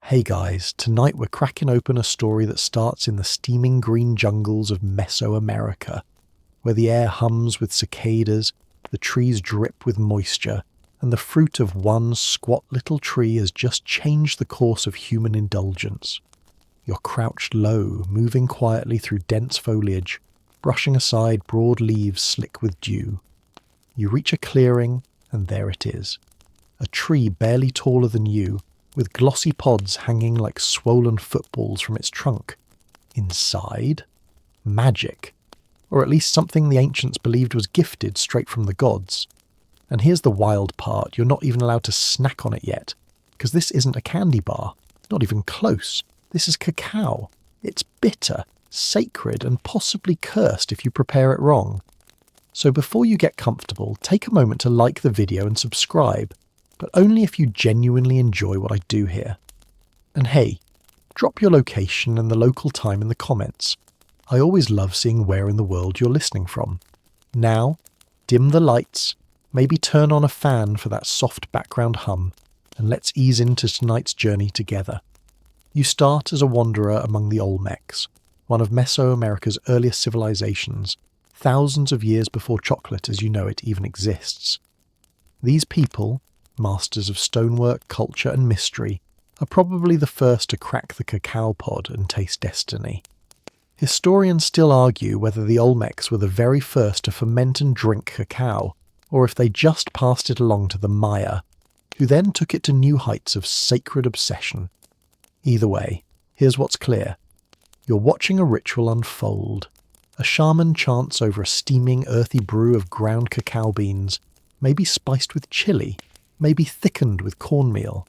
Hey guys, tonight we're cracking open a story that starts in the steaming green jungles of Mesoamerica, where the air hums with cicadas, the trees drip with moisture, and the fruit of one squat little tree has just changed the course of human indulgence. You're crouched low, moving quietly through dense foliage, brushing aside broad leaves slick with dew. You reach a clearing, and there it is. A tree barely taller than you, with glossy pods hanging like swollen footballs from its trunk. Inside, magic. Or at least something the ancients believed was gifted straight from the gods. And here's the wild part, you're not even allowed to snack on it yet, because this isn't a candy bar, not even close. This is cacao. It's bitter, sacred, and possibly cursed if you prepare it wrong. So before you get comfortable, take a moment to like the video and subscribe, but only if you genuinely enjoy what I do here. And hey, drop your location and the local time in the comments. I always love seeing where in the world you're listening from. Now, dim the lights, maybe turn on a fan for that soft background hum, and let's ease into tonight's journey together. You start as a wanderer among the Olmecs, one of Mesoamerica's earliest civilizations, thousands of years before chocolate as you know it even exists. These people, masters of stonework, culture and mystery, are probably the first to crack the cacao pod and taste destiny. Historians still argue whether the Olmecs were the very first to ferment and drink cacao, or if they just passed it along to the Maya, who then took it to new heights of sacred obsession. Either way, here's what's clear. You're watching a ritual unfold. A shaman chants over a steaming, earthy brew of ground cacao beans, maybe spiced with chili, maybe thickened with cornmeal.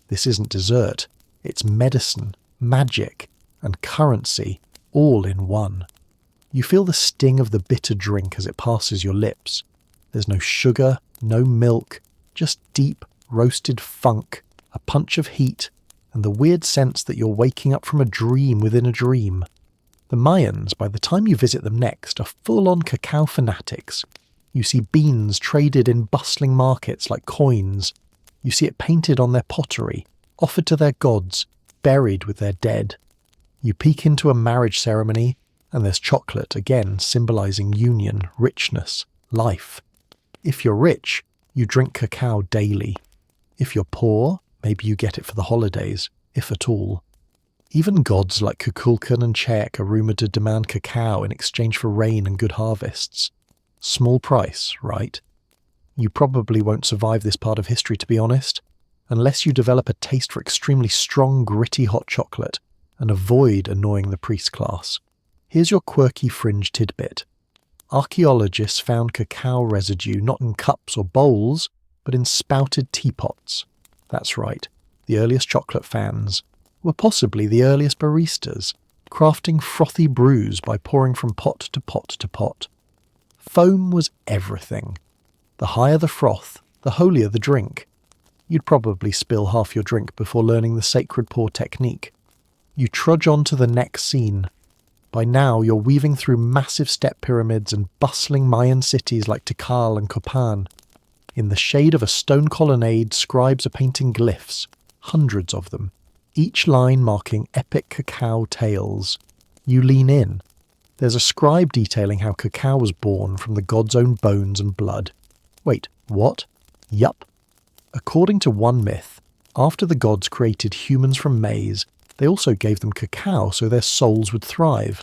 This isn't dessert, it's medicine, magic, and currency, all in one. You feel the sting of the bitter drink as it passes your lips. There's no sugar, no milk, just deep, roasted funk, a punch of heat, and the weird sense that you're waking up from a dream within a dream. The Mayans, by the time you visit them next, are full-on cacao fanatics. You see beans traded in bustling markets like coins. You see it painted on their pottery, offered to their gods, buried with their dead. You peek into a marriage ceremony, and there's chocolate, again symbolizing union, richness, life. If you're rich, you drink cacao daily. If you're poor, maybe you get it for the holidays, if at all. Even gods like Kukulkan and Chek are rumoured to demand cacao in exchange for rain and good harvests. Small price, right? You probably won't survive this part of history, to be honest, unless you develop a taste for extremely strong, gritty hot chocolate and avoid annoying the priest class. Here's your quirky fringe tidbit. Archaeologists found cacao residue not in cups or bowls, but in spouted teapots. That's right, the earliest chocolate fans were possibly the earliest baristas, crafting frothy brews by pouring from pot to pot to pot. Foam was everything. The higher the froth, the holier the drink. You'd probably spill half your drink before learning the sacred pour technique. You trudge on to the next scene. By now you're weaving through massive step pyramids and bustling Mayan cities like Tikal and Copan. In the shade of a stone colonnade, scribes are painting glyphs, hundreds of them, each line marking epic cacao tales. You lean in. There's a scribe detailing how cacao was born from the god's own bones and blood. Wait, what? Yup. According to one myth, after the gods created humans from maize, they also gave them cacao so their souls would thrive.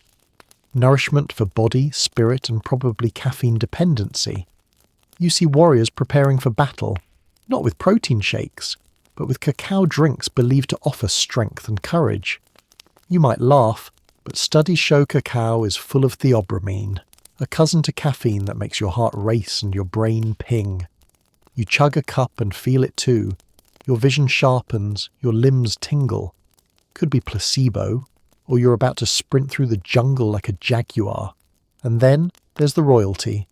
Nourishment for body, spirit, and probably caffeine dependency. You see warriors preparing for battle, not with protein shakes, but with cacao drinks believed to offer strength and courage. You might laugh, but studies show cacao is full of theobromine, a cousin to caffeine that makes your heart race and your brain ping. You chug a cup and feel it too. Your vision sharpens, your limbs tingle. Could be placebo, or you're about to sprint through the jungle like a jaguar. And then there's the royalty.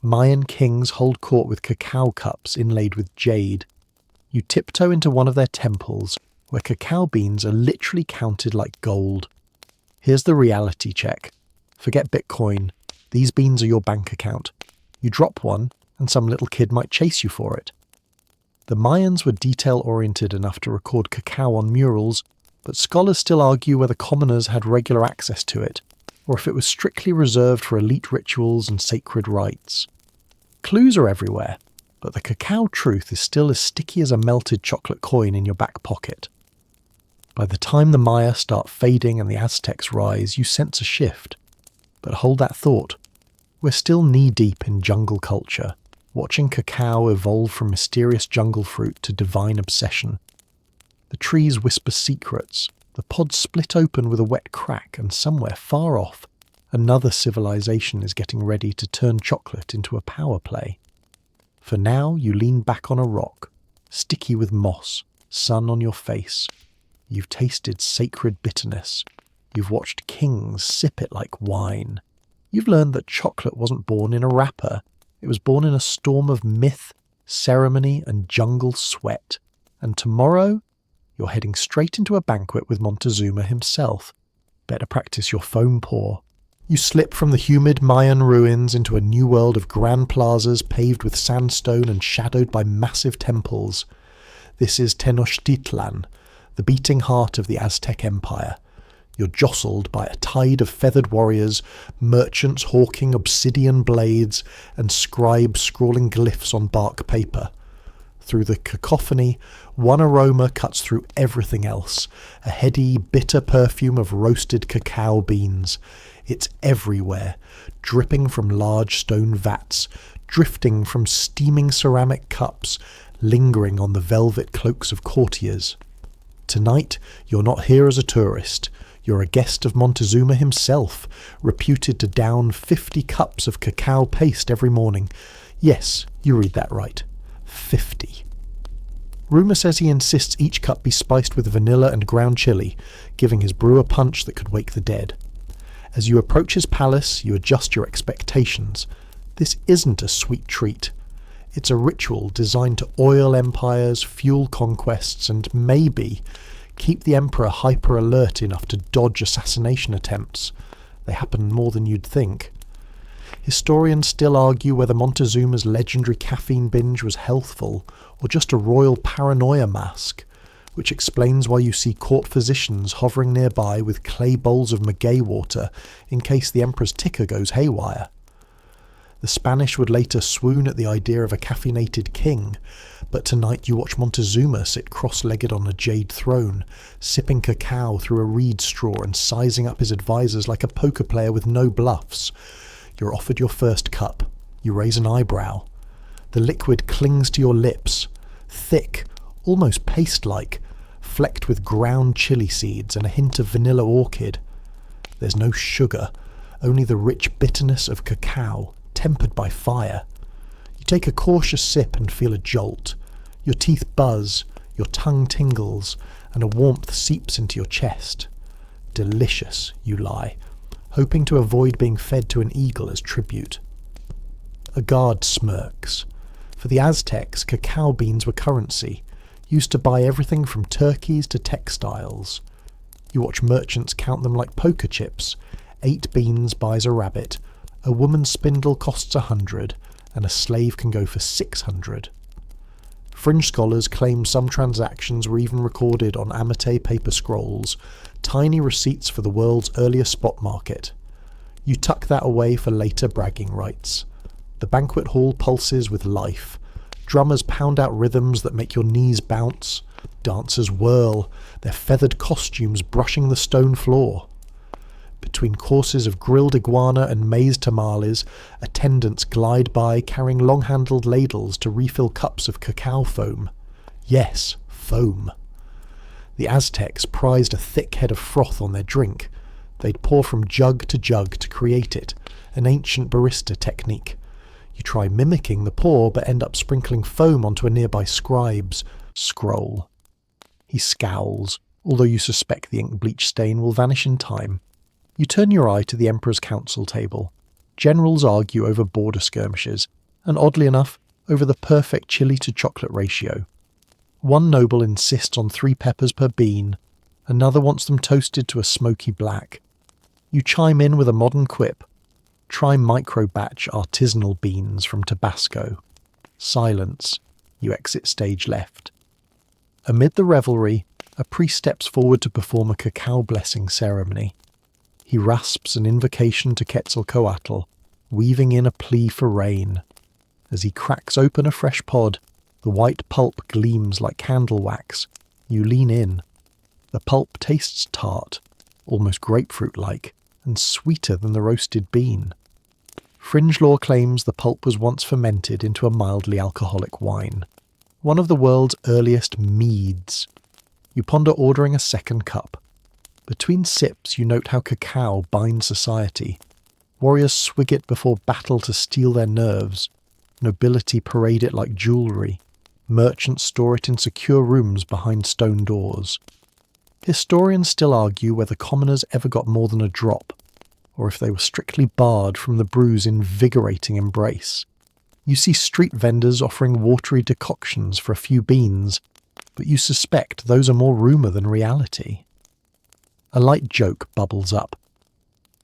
Mayan kings hold court with cacao cups inlaid with jade. You tiptoe into one of their temples, where cacao beans are literally counted like gold. Here's the reality check. Forget Bitcoin. These beans are your bank account. You drop one, and some little kid might chase you for it. The Mayans were detail-oriented enough to record cacao on murals, but scholars still argue whether commoners had regular access to it, or if it was strictly reserved for elite rituals and sacred rites. Clues are everywhere, but the cacao truth is still as sticky as a melted chocolate coin in your back pocket. By the time the Maya start fading and the Aztecs rise, you sense a shift. But hold that thought. We're still knee-deep in jungle culture, watching cacao evolve from mysterious jungle fruit to divine obsession. The trees whisper secrets, the pods split open with a wet crack, and somewhere far off, another civilization is getting ready to turn chocolate into a power play. For now, you lean back on a rock, sticky with moss, sun on your face. You've tasted sacred bitterness. You've watched kings sip it like wine. You've learned that chocolate wasn't born in a wrapper. It was born in a storm of myth, ceremony, and jungle sweat. And tomorrow, you're heading straight into a banquet with Montezuma himself. Better practice your foam pour. You slip from the humid Mayan ruins into a new world of grand plazas paved with sandstone and shadowed by massive temples. This is Tenochtitlan, the beating heart of the Aztec Empire. You're jostled by a tide of feathered warriors, merchants hawking obsidian blades, and scribes scrawling glyphs on bark paper. Through the cacophony, one aroma cuts through everything else, a heady, bitter perfume of roasted cacao beans. It's everywhere, dripping from large stone vats, drifting from steaming ceramic cups, lingering on the velvet cloaks of courtiers. Tonight, you're not here as a tourist. You're a guest of Montezuma himself, reputed to down 50 cups of cacao paste every morning. Yes, you read that right. 50. Rumour says he insists each cup be spiced with vanilla and ground chili, giving his brew a punch that could wake the dead. As you approach his palace, you adjust your expectations. This isn't a sweet treat. It's a ritual designed to oil empires, fuel conquests, and maybe keep the emperor hyper-alert enough to dodge assassination attempts. They happen more than you'd think. Historians still argue whether Montezuma's legendary caffeine binge was healthful or just a royal paranoia mask, which explains why you see court physicians hovering nearby with clay bowls of maguey water in case the emperor's ticker goes haywire. The Spanish would later swoon at the idea of a caffeinated king, but tonight you watch Montezuma sit cross-legged on a jade throne, sipping cacao through a reed straw and sizing up his advisors like a poker player with no bluffs. You're offered your first cup. You raise an eyebrow. The liquid clings to your lips, thick, almost paste-like, flecked with ground chili seeds and a hint of vanilla orchid. There's no sugar, only the rich bitterness of cacao, tempered by fire. You take a cautious sip and feel a jolt. Your teeth buzz, your tongue tingles, and a warmth seeps into your chest. Delicious, you lie, hoping to avoid being fed to an eagle as tribute. A guard smirks. For the Aztecs, cacao beans were currency, used to buy everything from turkeys to textiles. You watch merchants count them like poker chips. 8 beans buys a rabbit, a woman's spindle costs 100, and a slave can go for 600. Fringe scholars claim some transactions were even recorded on amate paper scrolls, tiny receipts for the world's earliest spot market. You tuck that away for later bragging rights. The banquet hall pulses with life. Drummers pound out rhythms that make your knees bounce. Dancers whirl, their feathered costumes brushing the stone floor. Between courses of grilled iguana and maize tamales, attendants glide by carrying long-handled ladles to refill cups of cacao foam. Yes, foam. The Aztecs prized a thick head of froth on their drink. They'd pour from jug to create it, an ancient barista technique. You try mimicking the pour, but end up sprinkling foam onto a nearby scribe's scroll. He scowls, although you suspect the ink bleach stain will vanish in time. You turn your eye to the Emperor's council table. Generals argue over border skirmishes, and oddly enough, over the perfect chili to chocolate ratio. One noble insists on 3 peppers per bean, another wants them toasted to a smoky black. You chime in with a modern quip. Try micro-batch artisanal beans from Tabasco. Silence. You exit stage left. Amid the revelry, a priest steps forward to perform a cacao blessing ceremony. He rasps an invocation to Quetzalcoatl, weaving in a plea for rain. As he cracks open a fresh pod, the white pulp gleams like candle wax. You lean in. The pulp tastes tart, almost grapefruit-like, and sweeter than the roasted bean. Fringe lore claims the pulp was once fermented into a mildly alcoholic wine, one of the world's earliest meads. You ponder ordering a second cup. Between sips, you note how cacao binds society. Warriors swig it before battle to steel their nerves. Nobility parade it like jewellery. Merchants store it in secure rooms behind stone doors. Historians still argue whether commoners ever got more than a drop, or if they were strictly barred from the brew's invigorating embrace. You see street vendors offering watery decoctions for a few beans, but you suspect those are more rumour than reality. A light joke bubbles up.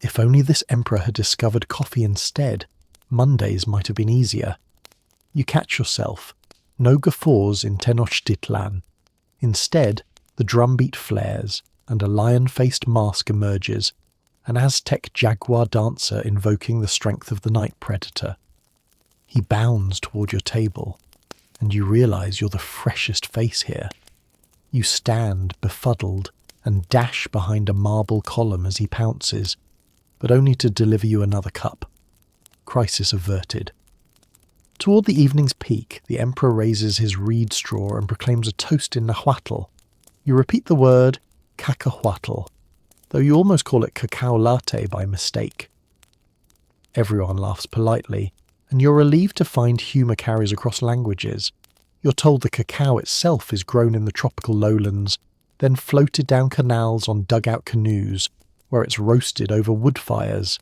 If only this emperor had discovered coffee instead, Mondays might have been easier. You catch yourself. No guffaws in Tenochtitlan. Instead, the drumbeat flares, and a lion-faced mask emerges, an Aztec jaguar dancer invoking the strength of the night predator. He bounds toward your table, and you realise you're the freshest face here. You stand, befuddled, and dash behind a marble column as he pounces, but only to deliver you another cup. Crisis averted. Toward the evening's peak, the emperor raises his reed straw and proclaims a toast in Nahuatl. You repeat the word cacahuatl, though you almost call it cacao latte by mistake. Everyone laughs politely, and you're relieved to find humour carries across languages. You're told the cacao itself is grown in the tropical lowlands, then floated down canals on dugout canoes, where it's roasted over wood fires.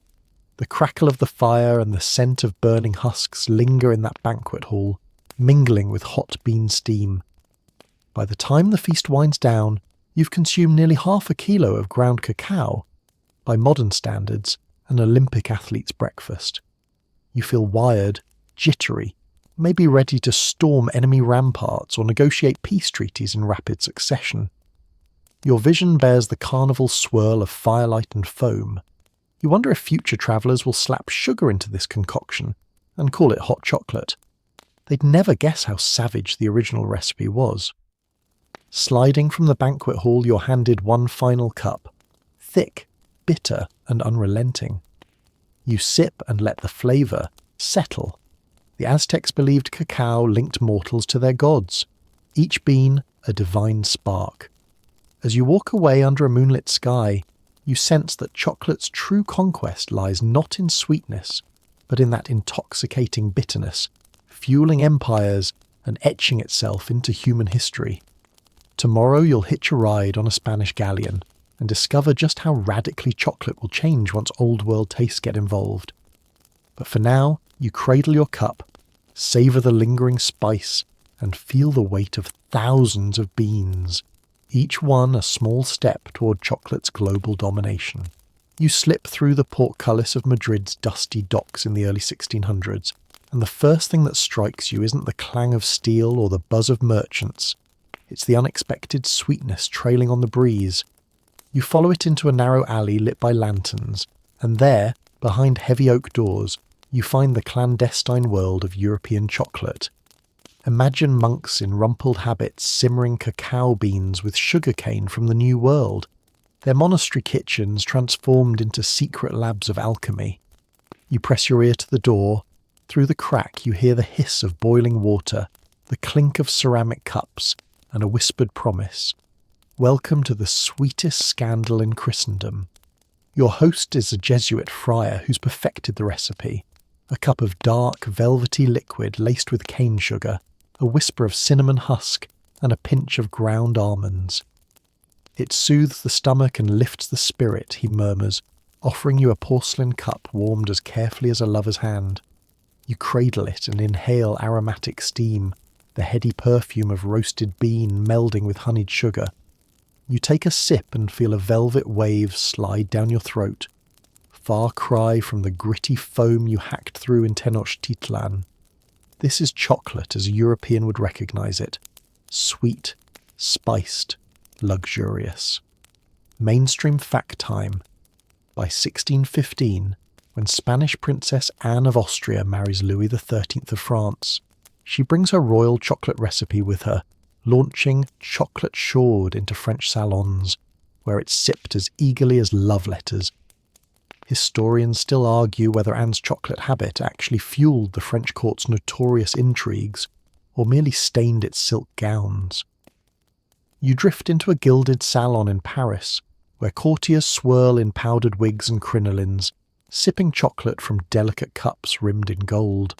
The crackle of the fire and the scent of burning husks linger in that banquet hall, mingling with hot bean steam. By the time the feast winds down, you've consumed nearly 1/2 kilo of ground cacao. By modern standards, an Olympic athlete's breakfast. You feel wired, jittery, maybe ready to storm enemy ramparts or negotiate peace treaties in rapid succession. Your vision bears the carnival swirl of firelight and foam. You wonder if future travellers will slap sugar into this concoction and call it hot chocolate. They'd never guess how savage the original recipe was. Sliding from the banquet hall, you're handed one final cup, thick, bitter, and unrelenting. You sip and let the flavour settle. The Aztecs believed cacao linked mortals to their gods, each bean a divine spark. As you walk away under a moonlit sky, you sense that chocolate's true conquest lies not in sweetness, but in that intoxicating bitterness, fueling empires and etching itself into human history. Tomorrow you'll hitch a ride on a Spanish galleon and discover just how radically chocolate will change once old world tastes get involved. But for now, you cradle your cup, savour the lingering spice, and feel the weight of thousands of beans, each one a small step toward chocolate's global domination. You slip through the portcullis of Madrid's dusty docks in the early 1600s, and the first thing that strikes you isn't the clang of steel or the buzz of merchants. It's the unexpected sweetness trailing on the breeze. You follow it into a narrow alley lit by lanterns, and there, behind heavy oak doors, you find the clandestine world of European chocolate. Imagine monks in rumpled habits simmering cacao beans with sugarcane from the New World, their monastery kitchens transformed into secret labs of alchemy. You press your ear to the door. Through the crack you hear the hiss of boiling water, the clink of ceramic cups, and a whispered promise. Welcome to the sweetest scandal in Christendom. Your host is a Jesuit friar who's perfected the recipe. A cup of dark, velvety liquid laced with cane sugar, a whisper of cinnamon husk, and a pinch of ground almonds. It soothes the stomach and lifts the spirit, he murmurs, offering you a porcelain cup warmed as carefully as a lover's hand. You cradle it and inhale aromatic steam, the heady perfume of roasted bean melding with honeyed sugar. You take a sip and feel a velvet wave slide down your throat. Far cry from the gritty foam you hacked through in Tenochtitlan. This is chocolate as a European would recognise it. Sweet, spiced, luxurious. Mainstream fact time. By 1615, when Spanish Princess Anne of Austria marries Louis XIII of France, she brings her royal chocolate recipe with her, launching chocolate chaude into French salons, where it's sipped as eagerly as love letters. Historians still argue whether Anne's chocolate habit actually fueled the French court's notorious intrigues, or merely stained its silk gowns. You drift into a gilded salon in Paris, where courtiers swirl in powdered wigs and crinolines, sipping chocolate from delicate cups rimmed in gold.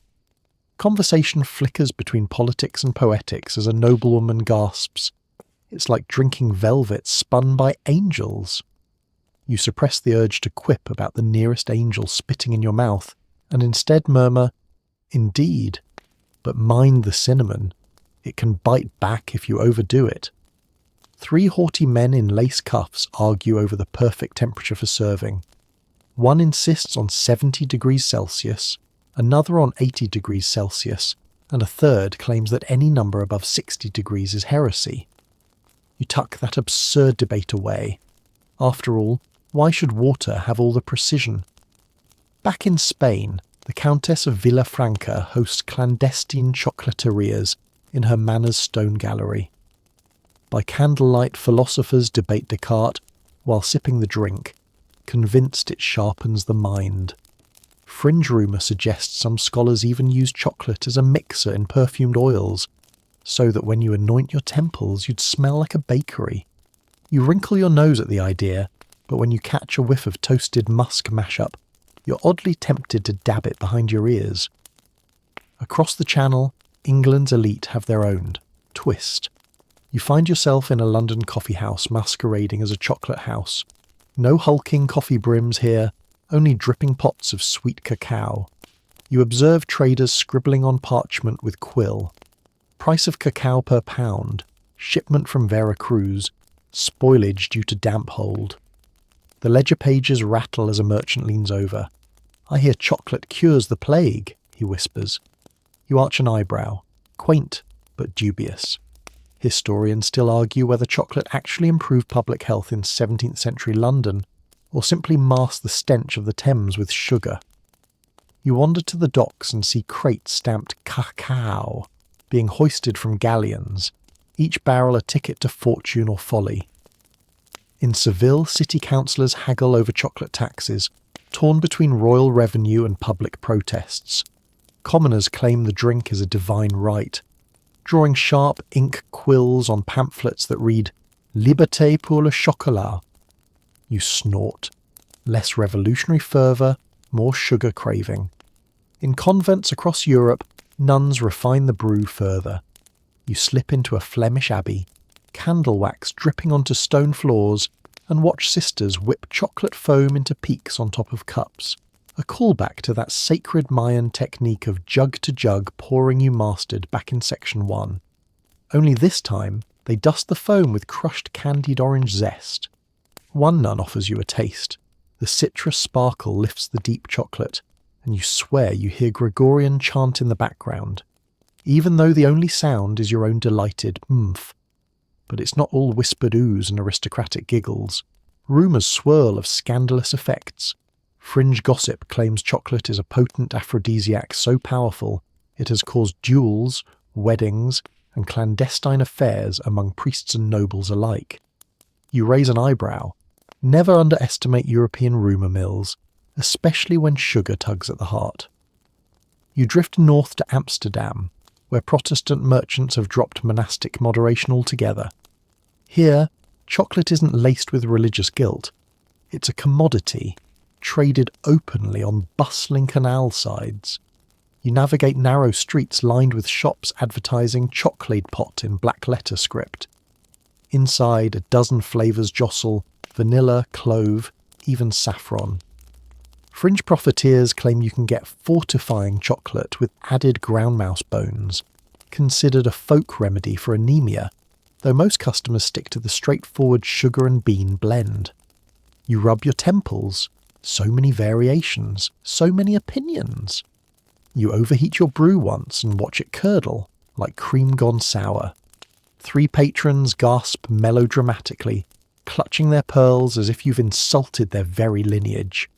Conversation flickers between politics and poetics as a noblewoman gasps, "It's like drinking velvet spun by angels." You suppress the urge to quip about the nearest angel spitting in your mouth, and instead murmur, "Indeed, but mind the cinnamon. It can bite back if you overdo it." 3 haughty men in lace cuffs argue over the perfect temperature for serving. One insists on 70 degrees Celsius, another on 80 degrees Celsius, and a third claims that any number above 60 degrees is heresy. You tuck that absurd debate away. After all, why should water have all the precision? Back in Spain, the Countess of Villafranca hosts clandestine chocolaterias in her manor's stone gallery. By candlelight, philosophers debate Descartes while sipping the drink, convinced it sharpens the mind. Fringe rumour suggests some scholars even use chocolate as a mixer in perfumed oils, so that when you anoint your temples you'd smell like a bakery. You wrinkle your nose at the idea, but when you catch a whiff of toasted musk mashup, you're oddly tempted to dab it behind your ears. Across the channel, England's elite have their own twist. You find yourself in a London coffee house masquerading as a chocolate house. No hulking coffee brims here, only dripping pots of sweet cacao. You observe traders scribbling on parchment with quill. Price of cacao per pound, shipment from Veracruz, spoilage due to damp hold. The ledger pages rattle as a merchant leans over. "I hear chocolate cures the plague," he whispers. You arch an eyebrow, quaint but dubious. Historians still argue whether chocolate actually improved public health in 17th century London, or simply masked the stench of the Thames with sugar. You wander to the docks and see crates stamped Cacao being hoisted from galleons, each barrel a ticket to fortune or folly. In Seville, city councillors haggle over chocolate taxes, torn between royal revenue and public protests. Commoners claim the drink is a divine right, drawing sharp ink quills on pamphlets that read "Liberté pour le chocolat." You snort. Less revolutionary fervour, more sugar craving. In convents across Europe, nuns refine the brew further. You slip into a Flemish abbey, candle wax dripping onto stone floors, and watch sisters whip chocolate foam into peaks on top of cups, a callback to that sacred Mayan technique of jug-to-jug pouring you mastered back in Section 1. Only this time, they dust the foam with crushed candied orange zest. One nun offers you a taste. The citrus sparkle lifts the deep chocolate, and you swear you hear Gregorian chant in the background, even though the only sound is your own delighted "mmph." But it's not all whispered oohs and aristocratic giggles. Rumours swirl of scandalous effects. Fringe gossip claims chocolate is a potent aphrodisiac so powerful it has caused duels, weddings, and clandestine affairs among priests and nobles alike. You raise an eyebrow. Never underestimate European rumour mills, especially when sugar tugs at the heart. You drift north to Amsterdam, where Protestant merchants have dropped monastic moderation altogether. Here, chocolate isn't laced with religious guilt. It's a commodity, traded openly on bustling canal sides. You navigate narrow streets lined with shops advertising chocolate pot in black letter script. Inside, a dozen flavours jostle: vanilla, clove, even saffron. Fringe profiteers claim you can get fortifying chocolate with added ground mouse bones, considered a folk remedy for anemia, though most customers stick to the straightforward sugar and bean blend. You rub your temples. So many variations, so many opinions. You overheat your brew once and watch it curdle, like cream gone sour. 3 patrons gasp melodramatically, clutching their pearls as if you've insulted their very lineage.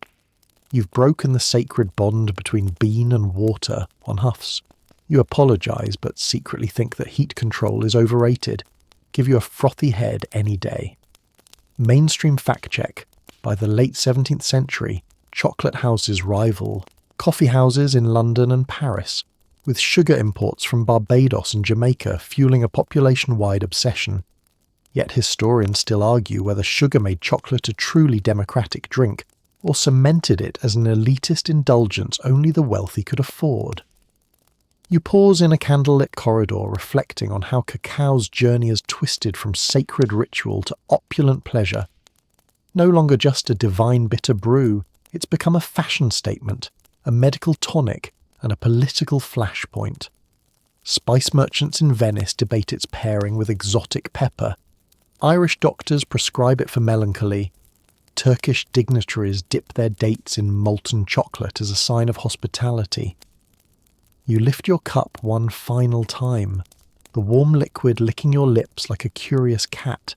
You've broken the sacred bond between bean and water, one huffs. You apologise, but secretly think that heat control is overrated. Give you a frothy head any day. Mainstream fact check. By the late 17th century, chocolate houses rival coffee houses in London and Paris, with sugar imports from Barbados and Jamaica fueling a population-wide obsession. Yet historians still argue whether sugar made chocolate a truly democratic drink, or cemented it as an elitist indulgence only the wealthy could afford. You pause in a candlelit corridor reflecting on how cacao's journey has twisted from sacred ritual to opulent pleasure. No longer just a divine bitter brew, it's become a fashion statement, a medical tonic, and a political flashpoint. Spice merchants in Venice debate its pairing with exotic pepper. Irish doctors prescribe it for melancholy. Turkish dignitaries dip their dates in molten chocolate as a sign of hospitality. You lift your cup one final time, the warm liquid licking your lips like a curious cat.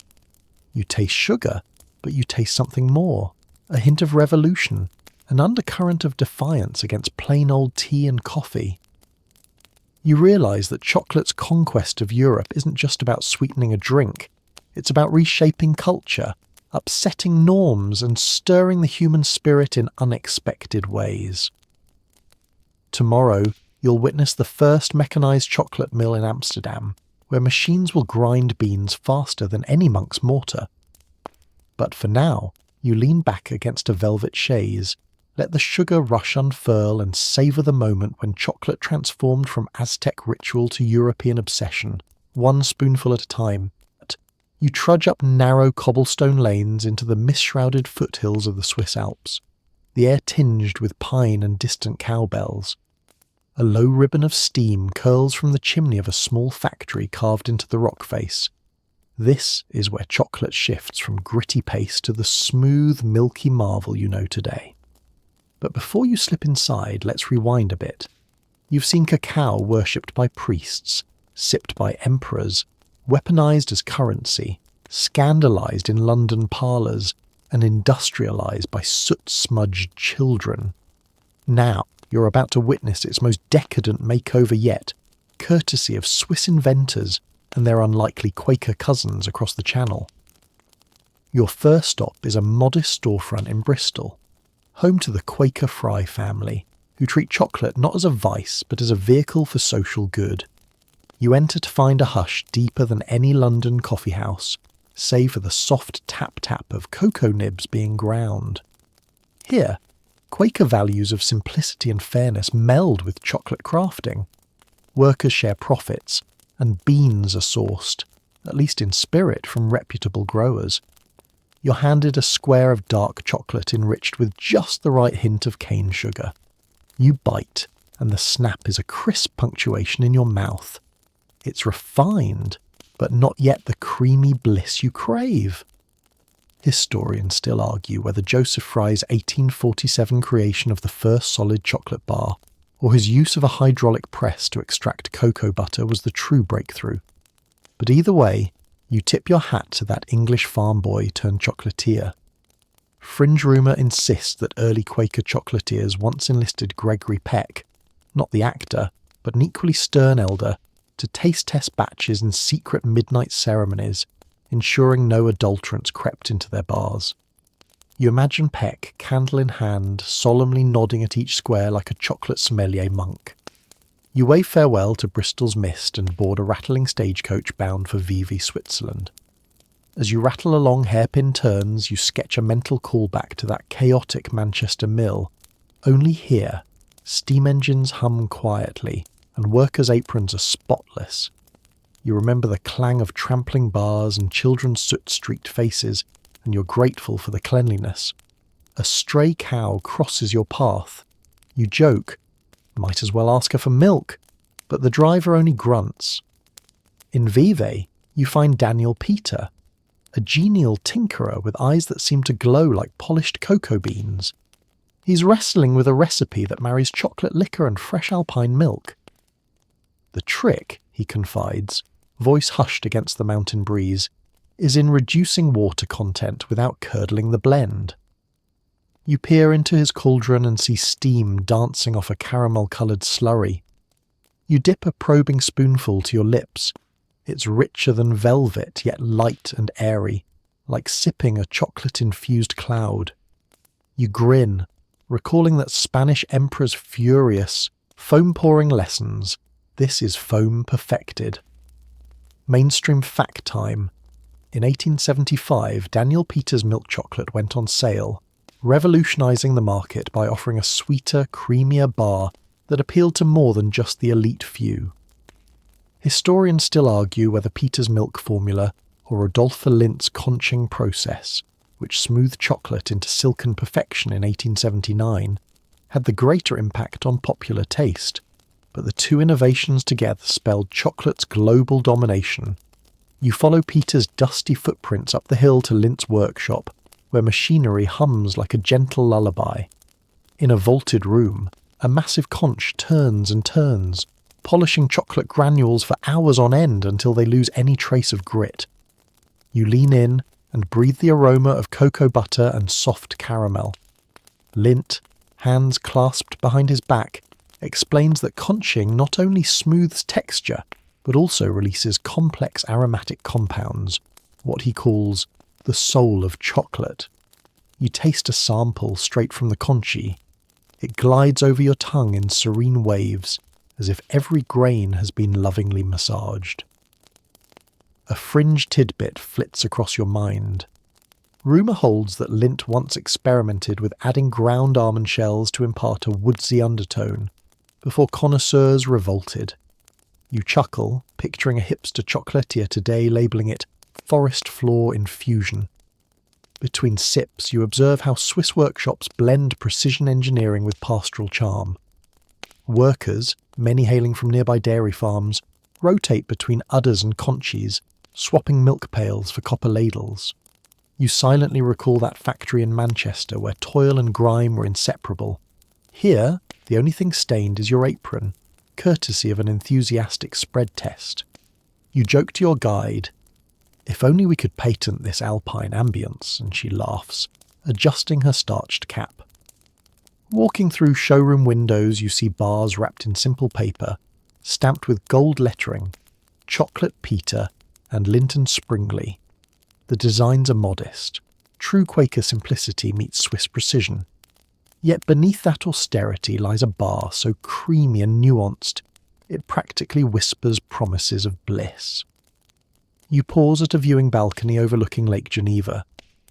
You taste sugar, but you taste something more, a hint of revolution, an undercurrent of defiance against plain old tea and coffee. You realise that chocolate's conquest of Europe isn't just about sweetening a drink, it's about reshaping culture, upsetting norms and stirring the human spirit in unexpected ways. Tomorrow, you'll witness the first mechanised chocolate mill in Amsterdam, where machines will grind beans faster than any monk's mortar. But for now, you lean back against a velvet chaise, let the sugar rush unfurl and savour the moment when chocolate transformed from Aztec ritual to European obsession, one spoonful at a time. You trudge up narrow cobblestone lanes into the mist-shrouded foothills of the Swiss Alps, the air tinged with pine and distant cowbells. A low ribbon of steam curls from the chimney of a small factory carved into the rock face. This is where chocolate shifts from gritty paste to the smooth, milky marvel you know today. But before you slip inside, let's rewind a bit. You've seen cacao worshipped by priests, sipped by emperors, weaponized as currency, scandalized in London parlours, and industrialized by soot-smudged children. Now, you're about to witness its most decadent makeover yet, courtesy of Swiss inventors and their unlikely Quaker cousins across the Channel. Your first stop is a modest storefront in Bristol, home to the Quaker Fry family, who treat chocolate not as a vice but as a vehicle for social good. You enter to find a hush deeper than any London coffeehouse, save for the soft tap-tap of cocoa nibs being ground. Here, Quaker values of simplicity and fairness meld with chocolate crafting. Workers share profits, and beans are sourced, at least in spirit, from reputable growers. You're handed a square of dark chocolate enriched with just the right hint of cane sugar. You bite, and the snap is a crisp punctuation in your mouth. It's refined, but not yet the creamy bliss you crave. Historians still argue whether Joseph Fry's 1847 creation of the first solid chocolate bar, or his use of a hydraulic press to extract cocoa butter, was the true breakthrough. But either way, you tip your hat to that English farm boy turned chocolatier. Fringe rumour insists that early Quaker chocolatiers once enlisted Gregory Peck, not the actor, but an equally stern elder, to taste test batches in secret midnight ceremonies, ensuring no adulterants crept into their bars. You imagine Peck, candle in hand, solemnly nodding at each square like a chocolate sommelier monk. You wave farewell to Bristol's mist and board a rattling stagecoach bound for Vevey, Switzerland. As you rattle along hairpin turns, you sketch a mental callback to that chaotic Manchester mill. Only here, steam engines hum quietly, and workers' aprons are spotless. You remember the clang of trampling bars and children's soot-streaked faces, and you're grateful for the cleanliness. A stray cow crosses your path. You joke, might as well ask her for milk, but the driver only grunts. In Vevey, you find Daniel Peter, a genial tinkerer with eyes that seem to glow like polished cocoa beans. He's wrestling with a recipe that marries chocolate liquor and fresh alpine milk. The trick, he confides, voice hushed against the mountain breeze, is in reducing water content without curdling the blend. You peer into his cauldron and see steam dancing off a caramel-coloured slurry. You dip a probing spoonful to your lips. It's richer than velvet, yet light and airy, like sipping a chocolate-infused cloud. You grin, recalling that Spanish emperor's furious, foam-pouring lessons. This is foam perfected. Mainstream fact time. In 1875, Daniel Peter's milk chocolate went on sale, revolutionising the market by offering a sweeter, creamier bar that appealed to more than just the elite few. Historians still argue whether Peter's milk formula or Rodolphe Lindt's conching process, which smoothed chocolate into silken perfection in 1879, had the greater impact on popular taste, but the two innovations together spelled chocolate's global domination. You follow Peter's dusty footprints up the hill to Lindt's workshop, where machinery hums like a gentle lullaby. In a vaulted room, a massive conch turns and turns, polishing chocolate granules for hours on end until they lose any trace of grit. You lean in and breathe the aroma of cocoa butter and soft caramel. Lindt, hands clasped behind his back, explains that conching not only smooths texture, but also releases complex aromatic compounds, what he calls the soul of chocolate. You taste a sample straight from the conchi. It glides over your tongue in serene waves, as if every grain has been lovingly massaged. A fringe tidbit flits across your mind. Rumour holds that Lindt once experimented with adding ground almond shells to impart a woodsy undertone, before connoisseurs revolted. You chuckle, picturing a hipster chocolatier today labelling it forest floor infusion. Between sips, you observe how Swiss workshops blend precision engineering with pastoral charm. Workers, many hailing from nearby dairy farms, rotate between udders and conchis, swapping milk pails for copper ladles. You silently recall that factory in Manchester where toil and grime were inseparable. Here, the only thing stained is your apron, courtesy of an enthusiastic spread test. You joke to your guide, "If only we could patent this alpine ambience," and she laughs, adjusting her starched cap. Walking through showroom windows, you see bars wrapped in simple paper, stamped with gold lettering, Chocolate Peter and Linton Springley. The designs are modest. True Quaker simplicity meets Swiss precision. Yet beneath that austerity lies a bar so creamy and nuanced, it practically whispers promises of bliss. You pause at a viewing balcony overlooking Lake Geneva,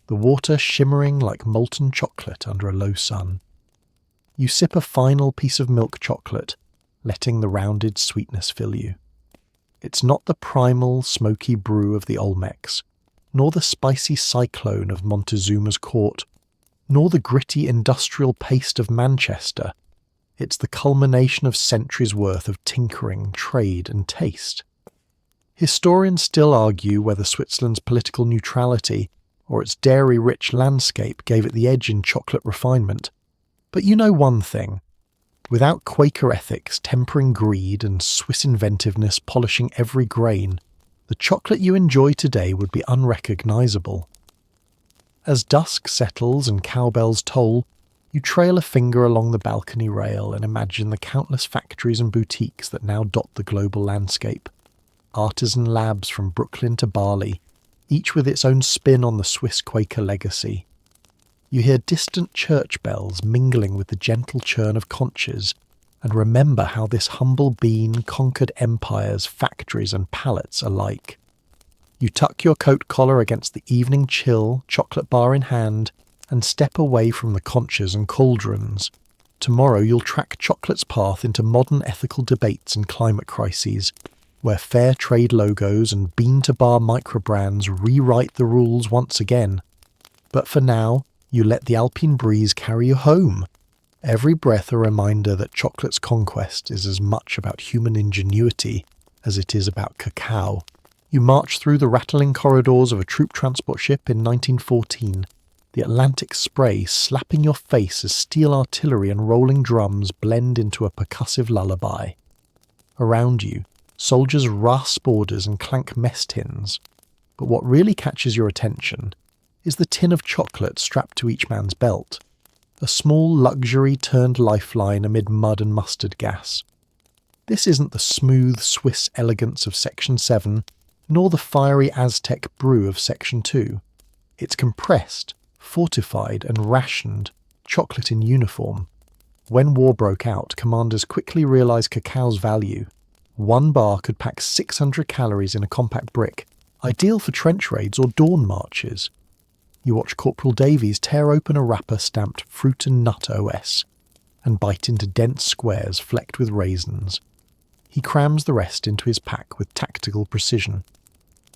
the water shimmering like molten chocolate under a low sun. You sip a final piece of milk chocolate, letting the rounded sweetness fill you. It's not the primal, smoky brew of the Olmecs, nor the spicy cyclone of Montezuma's court, nor the gritty industrial paste of Manchester. It's the culmination of centuries' worth of tinkering, trade and taste. Historians still argue whether Switzerland's political neutrality or its dairy-rich landscape gave it the edge in chocolate refinement. But you know one thing. Without Quaker ethics tempering greed and Swiss inventiveness polishing every grain, the chocolate you enjoy today would be unrecognisable. As dusk settles and cowbells toll, you trail a finger along the balcony rail and imagine the countless factories and boutiques that now dot the global landscape. Artisan labs from Brooklyn to Bali, each with its own spin on the Swiss Quaker legacy. You hear distant church bells mingling with the gentle churn of conches, and remember how this humble bean conquered empires, factories and palates alike. You tuck your coat collar against the evening chill, chocolate bar in hand, and step away from the conches and cauldrons. Tomorrow you'll track chocolate's path into modern ethical debates and climate crises, where fair trade logos and bean-to-bar microbrands rewrite the rules once again. But for now, you let the Alpine breeze carry you home. Every breath a reminder that chocolate's conquest is as much about human ingenuity as it is about cacao. You march through the rattling corridors of a troop transport ship in 1914, the Atlantic spray slapping your face as steel artillery and rolling drums blend into a percussive lullaby. Around you, soldiers rasp orders and clank mess tins, but what really catches your attention is the tin of chocolate strapped to each man's belt, a small luxury turned lifeline amid mud and mustard gas. This isn't the smooth Swiss elegance of Section 7, nor the fiery Aztec brew of Section 2. It's compressed, fortified and rationed chocolate in uniform. When war broke out, commanders quickly realised cacao's value. 1 bar could pack 600 calories in a compact brick, ideal for trench raids or dawn marches. You watch Corporal Davies tear open a wrapper stamped Fruit and Nut OS and bite into dense squares flecked with raisins. He crams the rest into his pack with tactical precision.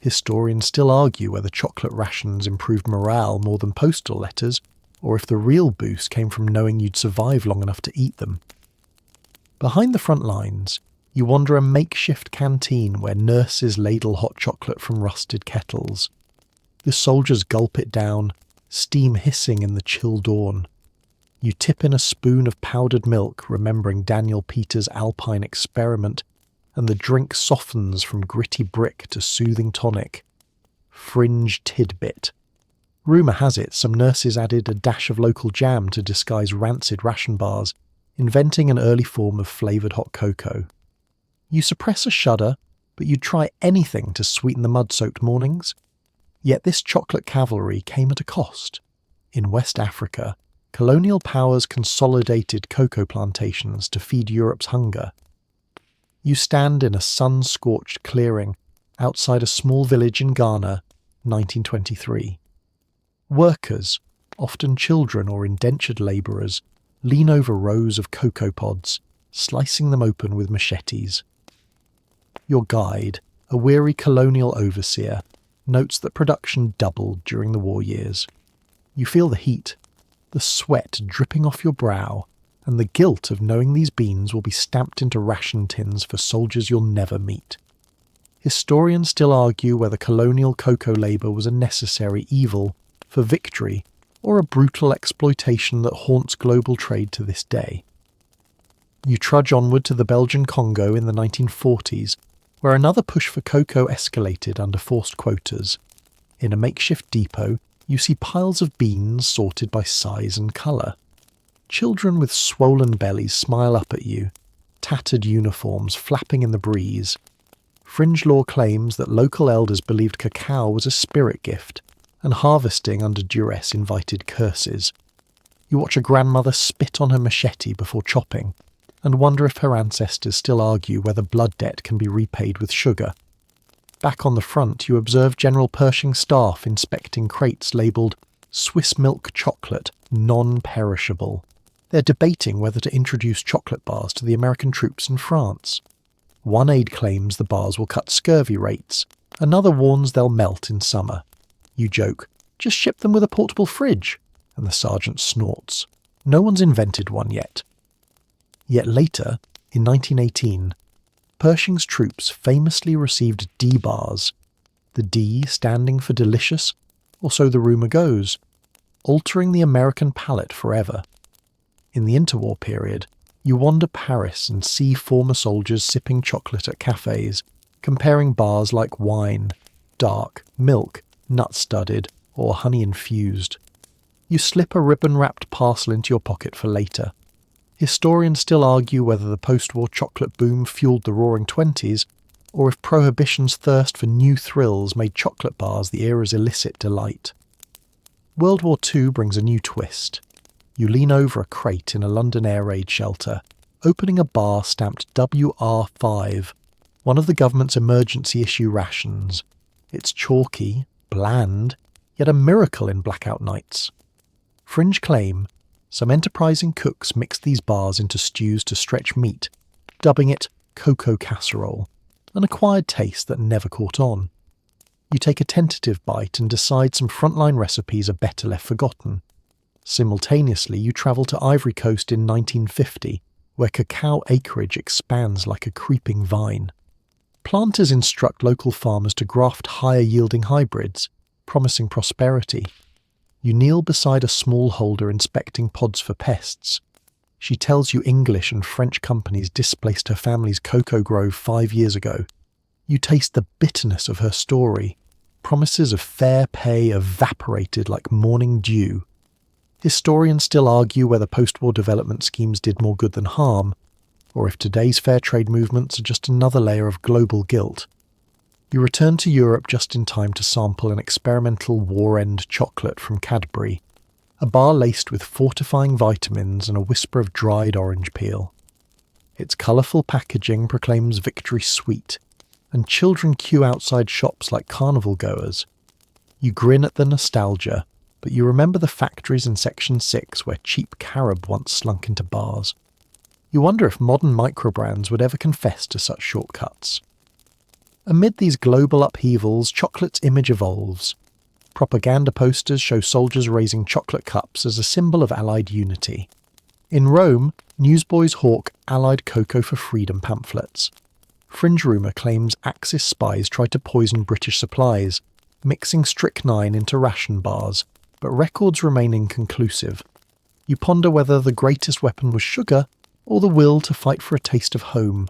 Historians still argue whether chocolate rations improved morale more than postal letters, or if the real boost came from knowing you'd survive long enough to eat them. Behind the front lines, you wander a makeshift canteen where nurses ladle hot chocolate from rusted kettles. The soldiers gulp it down, steam hissing in the chill dawn. You tip in a spoon of powdered milk, remembering Daniel Peters' Alpine experiment, and the drink softens from gritty brick to soothing tonic. Fringe tidbit. Rumour has it some nurses added a dash of local jam to disguise rancid ration bars, inventing an early form of flavoured hot cocoa. You suppress a shudder, but you'd try anything to sweeten the mud-soaked mornings. Yet this chocolate cavalry came at a cost. In West Africa, colonial powers consolidated cocoa plantations to feed Europe's hunger. You stand in a sun-scorched clearing outside a small village in Ghana, 1923. Workers, often children or indentured labourers, lean over rows of cocoa pods, slicing them open with machetes. Your guide, a weary colonial overseer, notes that production doubled during the war years. You feel the heat, the sweat dripping off your brow, and the guilt of knowing these beans will be stamped into ration tins for soldiers you'll never meet. Historians still argue whether colonial cocoa labour was a necessary evil for victory or a brutal exploitation that haunts global trade to this day. You trudge onward to the Belgian Congo in the 1940s, where another push for cocoa escalated under forced quotas. In a makeshift depot, you see piles of beans sorted by size and colour. Children with swollen bellies smile up at you, tattered uniforms flapping in the breeze. Fringe law claims that local elders believed cacao was a spirit gift, and harvesting under duress invited curses. You watch a grandmother spit on her machete before chopping, and wonder if her ancestors still argue whether blood debt can be repaid with sugar. Back on the front, you observe General Pershing's staff inspecting crates labelled Swiss milk chocolate, non-perishable. They're debating whether to introduce chocolate bars to the American troops in France. One aide claims the bars will cut scurvy rates, another warns they'll melt in summer. You joke, just ship them with a portable fridge, and the sergeant snorts. No one's invented one yet. Yet later, in 1918, Pershing's troops famously received D-bars, the D standing for delicious, or so the rumour goes, altering the American palate forever. In the interwar period, you wander Paris and see former soldiers sipping chocolate at cafes, comparing bars like wine, dark, milk, nut-studded, or honey-infused. You slip a ribbon-wrapped parcel into your pocket for later. Historians still argue whether the post-war chocolate boom fueled the Roaring Twenties, or if Prohibition's thirst for new thrills made chocolate bars the era's illicit delight. World War II brings a new twist. You lean over a crate in a London air raid shelter, opening a bar stamped WR5, one of the government's emergency issue rations. It's chalky, bland, yet a miracle in blackout nights. Fringe claim some enterprising cooks mixed these bars into stews to stretch meat, dubbing it cocoa casserole, an acquired taste that never caught on. You take a tentative bite and decide some frontline recipes are better left forgotten. Simultaneously, you travel to Ivory Coast in 1950, where cacao acreage expands like a creeping vine. Planters instruct local farmers to graft higher-yielding hybrids, promising prosperity. You kneel beside a smallholder inspecting pods for pests. She tells you English and French companies displaced her family's cocoa grove 5 years ago. You taste the bitterness of her story. Promises of fair pay evaporated like morning dew. Historians still argue whether post-war development schemes did more good than harm, or if today's fair trade movements are just another layer of global guilt. You return to Europe just in time to sample an experimental war-end chocolate from Cadbury, a bar laced with fortifying vitamins and a whisper of dried orange peel. Its colourful packaging proclaims victory sweet, and children queue outside shops like carnival goers. You grin at the nostalgia, but you remember the factories in Section 6 where cheap carob once slunk into bars. You wonder if modern microbrands would ever confess to such shortcuts. Amid these global upheavals, chocolate's image evolves. Propaganda posters show soldiers raising chocolate cups as a symbol of Allied unity. In Rome, newsboys hawk Allied cocoa for freedom pamphlets. Fringe rumour claims Axis spies tried to poison British supplies, mixing strychnine into ration bars, but records remain inconclusive. You ponder whether the greatest weapon was sugar or the will to fight for a taste of home.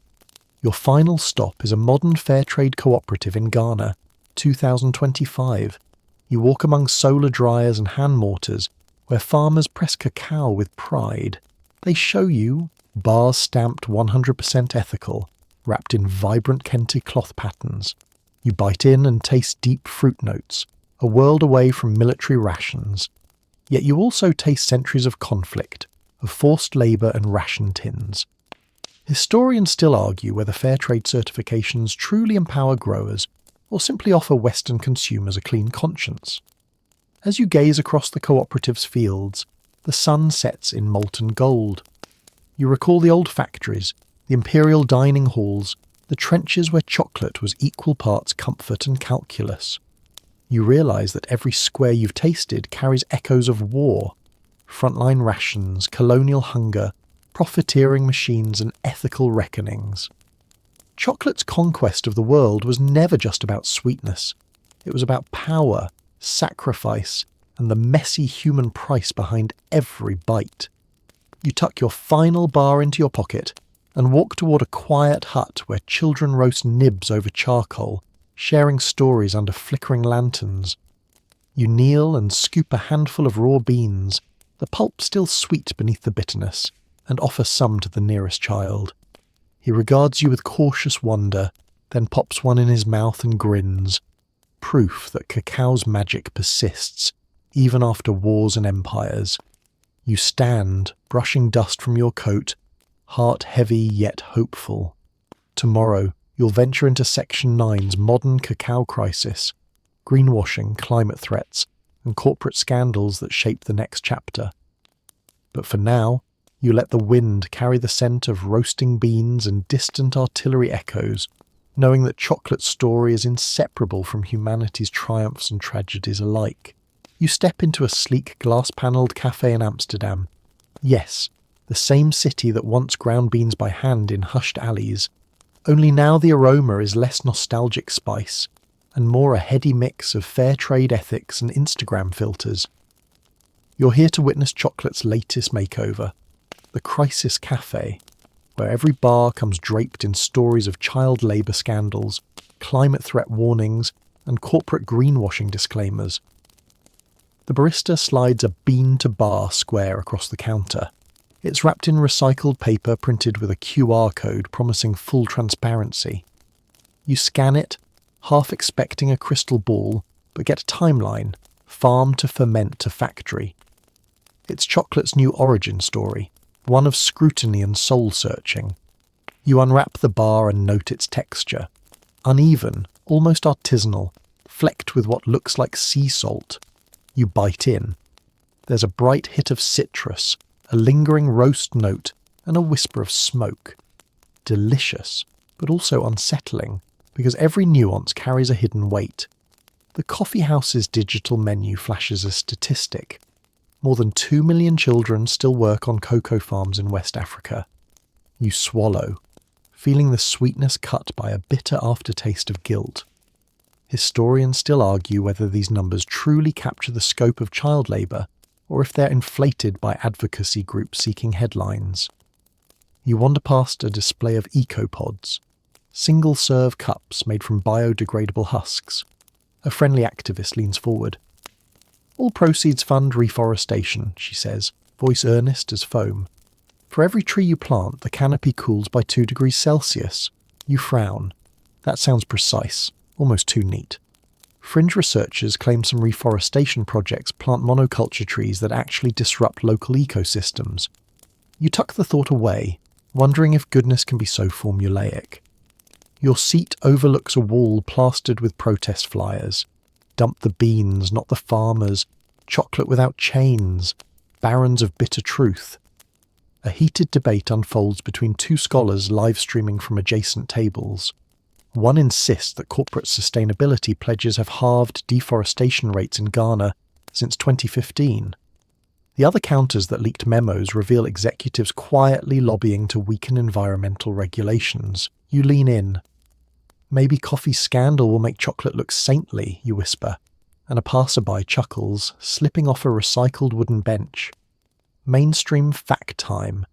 Your final stop is a modern fair trade cooperative in Ghana, 2025. You walk among solar dryers and hand mortars, where farmers press cacao with pride. They show you bars stamped 100% ethical, wrapped in vibrant kente cloth patterns. You bite in and taste deep fruit notes, a world away from military rations. Yet you also taste centuries of conflict, of forced labour and ration tins. Historians still argue whether fair trade certifications truly empower growers or simply offer Western consumers a clean conscience. As you gaze across the cooperative's fields, the sun sets in molten gold. You recall the old factories, the imperial dining halls, the trenches where chocolate was equal parts comfort and calculus. You realise that every square you've tasted carries echoes of war, frontline rations, colonial hunger, profiteering machines and ethical reckonings. Chocolate's conquest of the world was never just about sweetness. It was about power, sacrifice, and the messy human price behind every bite. You tuck your final bar into your pocket and walk toward a quiet hut where children roast nibs over charcoal, sharing stories under flickering lanterns. You kneel and scoop a handful of raw beans, the pulp still sweet beneath the bitterness, and offer some to the nearest child. He regards you with cautious wonder, then pops one in his mouth and grins, proof that cacao's magic persists, even after wars and empires. You stand, brushing dust from your coat, heart heavy yet hopeful. Tomorrow, you'll venture into Section 9's modern cacao crisis, greenwashing, climate threats, and corporate scandals that shape the next chapter. But for now, you let the wind carry the scent of roasting beans and distant artillery echoes, knowing that chocolate's story is inseparable from humanity's triumphs and tragedies alike. You step into a sleek glass-panelled cafe in Amsterdam. Yes, the same city that once ground beans by hand in hushed alleys. Only now the aroma is less nostalgic spice, and more a heady mix of fair trade ethics and Instagram filters. You're here to witness chocolate's latest makeover, the Crisis Cafe, where every bar comes draped in stories of child labour scandals, climate threat warnings, and corporate greenwashing disclaimers. The barista slides a bean-to-bar square across the counter. It's wrapped in recycled paper printed with a QR code promising full transparency. You scan it, half expecting a crystal ball, but get a timeline, farm to ferment to factory. It's chocolate's new origin story, one of scrutiny and soul-searching. You unwrap the bar and note its texture. Uneven, almost artisanal, flecked with what looks like sea salt. You bite in. There's a bright hit of citrus, a lingering roast note, and a whisper of smoke. Delicious, but also unsettling, because every nuance carries a hidden weight. The coffee house's digital menu flashes a statistic. More than 2 million children still work on cocoa farms in West Africa. You swallow, feeling the sweetness cut by a bitter aftertaste of guilt. Historians still argue whether these numbers truly capture the scope of child labour, or if they're inflated by advocacy groups seeking headlines. You wander past a display of ecopods, single-serve cups made from biodegradable husks. A friendly activist leans forward. "All proceeds fund reforestation," she says, voice earnest as foam. "For every tree you plant, the canopy cools by 2 degrees Celsius. You frown. That sounds precise, almost too neat. Fringe researchers claim some reforestation projects plant monoculture trees that actually disrupt local ecosystems. You tuck the thought away, wondering if goodness can be so formulaic. Your seat overlooks a wall plastered with protest flyers. Dump the beans, not the farmers. Chocolate without chains. Barons of bitter truth. A heated debate unfolds between 2 scholars live streaming from adjacent tables. One insists that corporate sustainability pledges have halved deforestation rates in Ghana since 2015. The other counters that leaked memos reveal executives quietly lobbying to weaken environmental regulations. You lean in. "Maybe coffee scandal will make chocolate look saintly," you whisper, and a passerby chuckles, slipping off a recycled wooden bench. Mainstream fact time.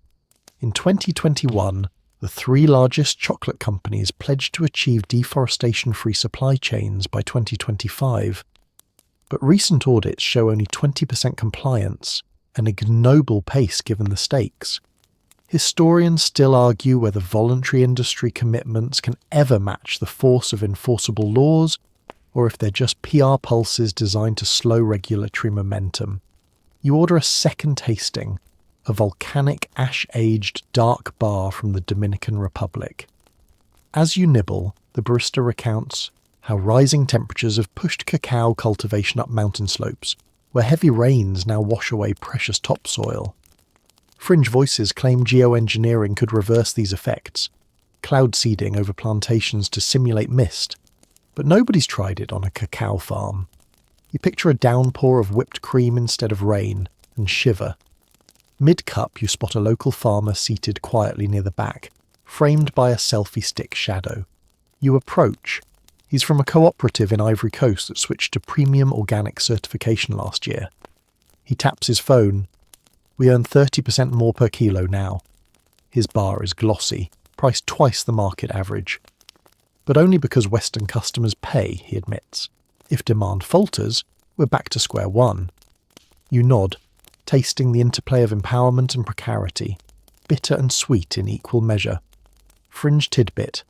In 2021, the 3 largest chocolate companies pledged to achieve deforestation-free supply chains by 2025. But recent audits show only 20% compliance, an ignoble pace given the stakes. Historians still argue whether voluntary industry commitments can ever match the force of enforceable laws, or if they're just PR pulses designed to slow regulatory momentum. You order a second tasting, a volcanic ash-aged dark bar from the Dominican Republic. As you nibble, the barista recounts how rising temperatures have pushed cacao cultivation up mountain slopes, where heavy rains now wash away precious topsoil. Fringe voices claim geoengineering could reverse these effects, cloud seeding over plantations to simulate mist, but nobody's tried it on a cacao farm. You picture a downpour of whipped cream instead of rain, and shiver. Mid-cup you spot a local farmer seated quietly near the back, framed by a selfie stick shadow. You approach. He's from a cooperative in Ivory Coast that switched to premium organic certification last year. He taps his phone. "We earn 30% more per kilo now." His bar is glossy, priced twice the market average. But only because Western customers pay, he admits. If demand falters, we're back to square one. You nod, tasting the interplay of empowerment and precarity, bitter and sweet in equal measure. Fringe tidbit.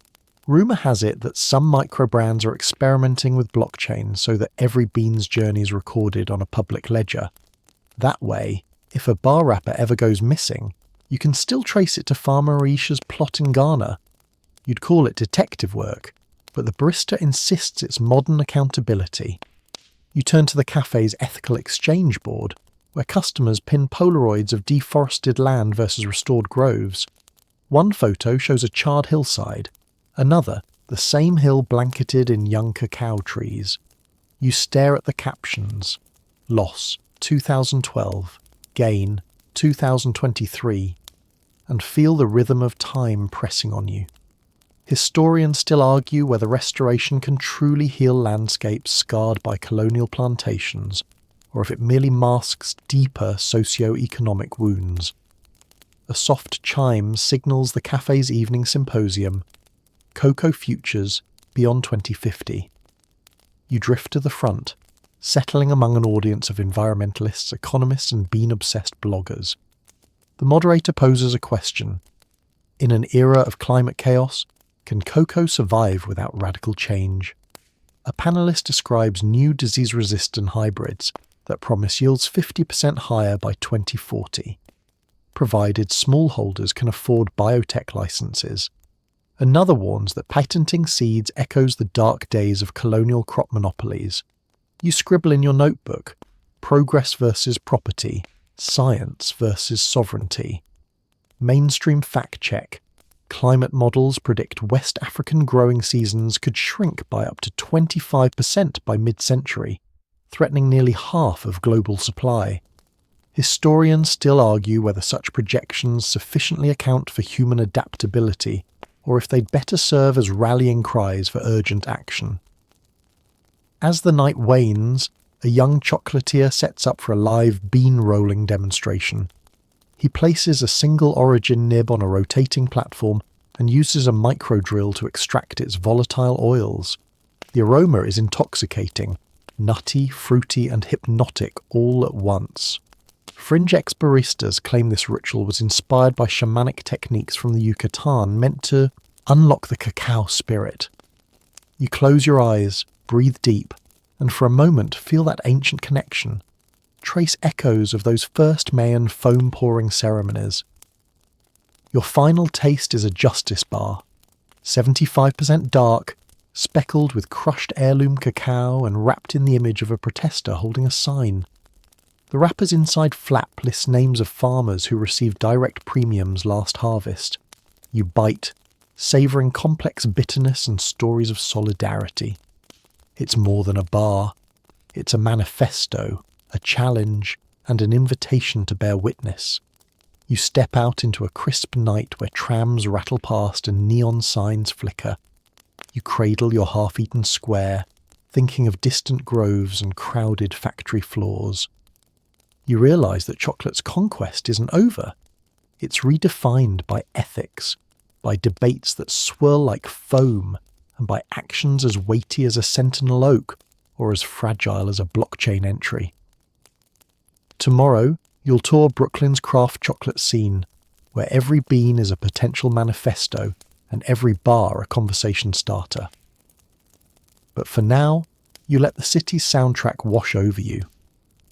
Rumour has it that some micro-brands are experimenting with blockchain so that every bean's journey is recorded on a public ledger. That way, if a bar wrapper ever goes missing, you can still trace it to Farmer Aisha's plot in Ghana. You'd call it detective work, but the barista insists it's modern accountability. You turn to the cafe's ethical exchange board, where customers pin Polaroids of deforested land versus restored groves. One photo shows a charred hillside, another, the same hill blanketed in young cacao trees. You stare at the captions. Loss, 2012. Gain, 2023. And feel the rhythm of time pressing on you. Historians still argue whether restoration can truly heal landscapes scarred by colonial plantations, or if it merely masks deeper socio-economic wounds. A soft chime signals the cafe's evening symposium, Cocoa Futures Beyond 2050. You drift to the front, settling among an audience of environmentalists, economists and bean-obsessed bloggers. The moderator poses a question. In an era of climate chaos, can cocoa survive without radical change? A panelist describes new disease-resistant hybrids that promise yields 50% higher by 2040, provided smallholders can afford biotech licenses. Another warns that patenting seeds echoes the dark days of colonial crop monopolies. You scribble in your notebook, progress versus property, science versus sovereignty. Mainstream fact check. Climate models predict West African growing seasons could shrink by up to 25% by mid-century, threatening nearly half of global supply. Historians still argue whether such projections sufficiently account for human adaptability, or if they'd better serve as rallying cries for urgent action. As the night wanes, a young chocolatier sets up for a live bean rolling demonstration. He places a single origin nib on a rotating platform and uses a micro drill to extract its volatile oils. The aroma is intoxicating, nutty, fruity, and hypnotic all at once. Fringe ex-baristas claim this ritual was inspired by shamanic techniques from the Yucatan meant to unlock the cacao spirit. You close your eyes, breathe deep, and for a moment feel that ancient connection. Trace echoes of those first Mayan foam-pouring ceremonies. Your final taste is a justice bar, 75% dark, speckled with crushed heirloom cacao and wrapped in the image of a protester holding a sign. The wrapper's inside flap lists names of farmers who received direct premiums last harvest. You bite, savouring complex bitterness and stories of solidarity. It's more than a bar. It's a manifesto, a challenge, and an invitation to bear witness. You step out into a crisp night where trams rattle past and neon signs flicker. You cradle your half-eaten square, thinking of distant groves and crowded factory floors. You realise that chocolate's conquest isn't over. It's redefined by ethics, by debates that swirl like foam, and by actions as weighty as a sentinel oak or as fragile as a blockchain entry. Tomorrow, you'll tour Brooklyn's craft chocolate scene, where every bean is a potential manifesto and every bar a conversation starter. But for now, you let the city's soundtrack wash over you.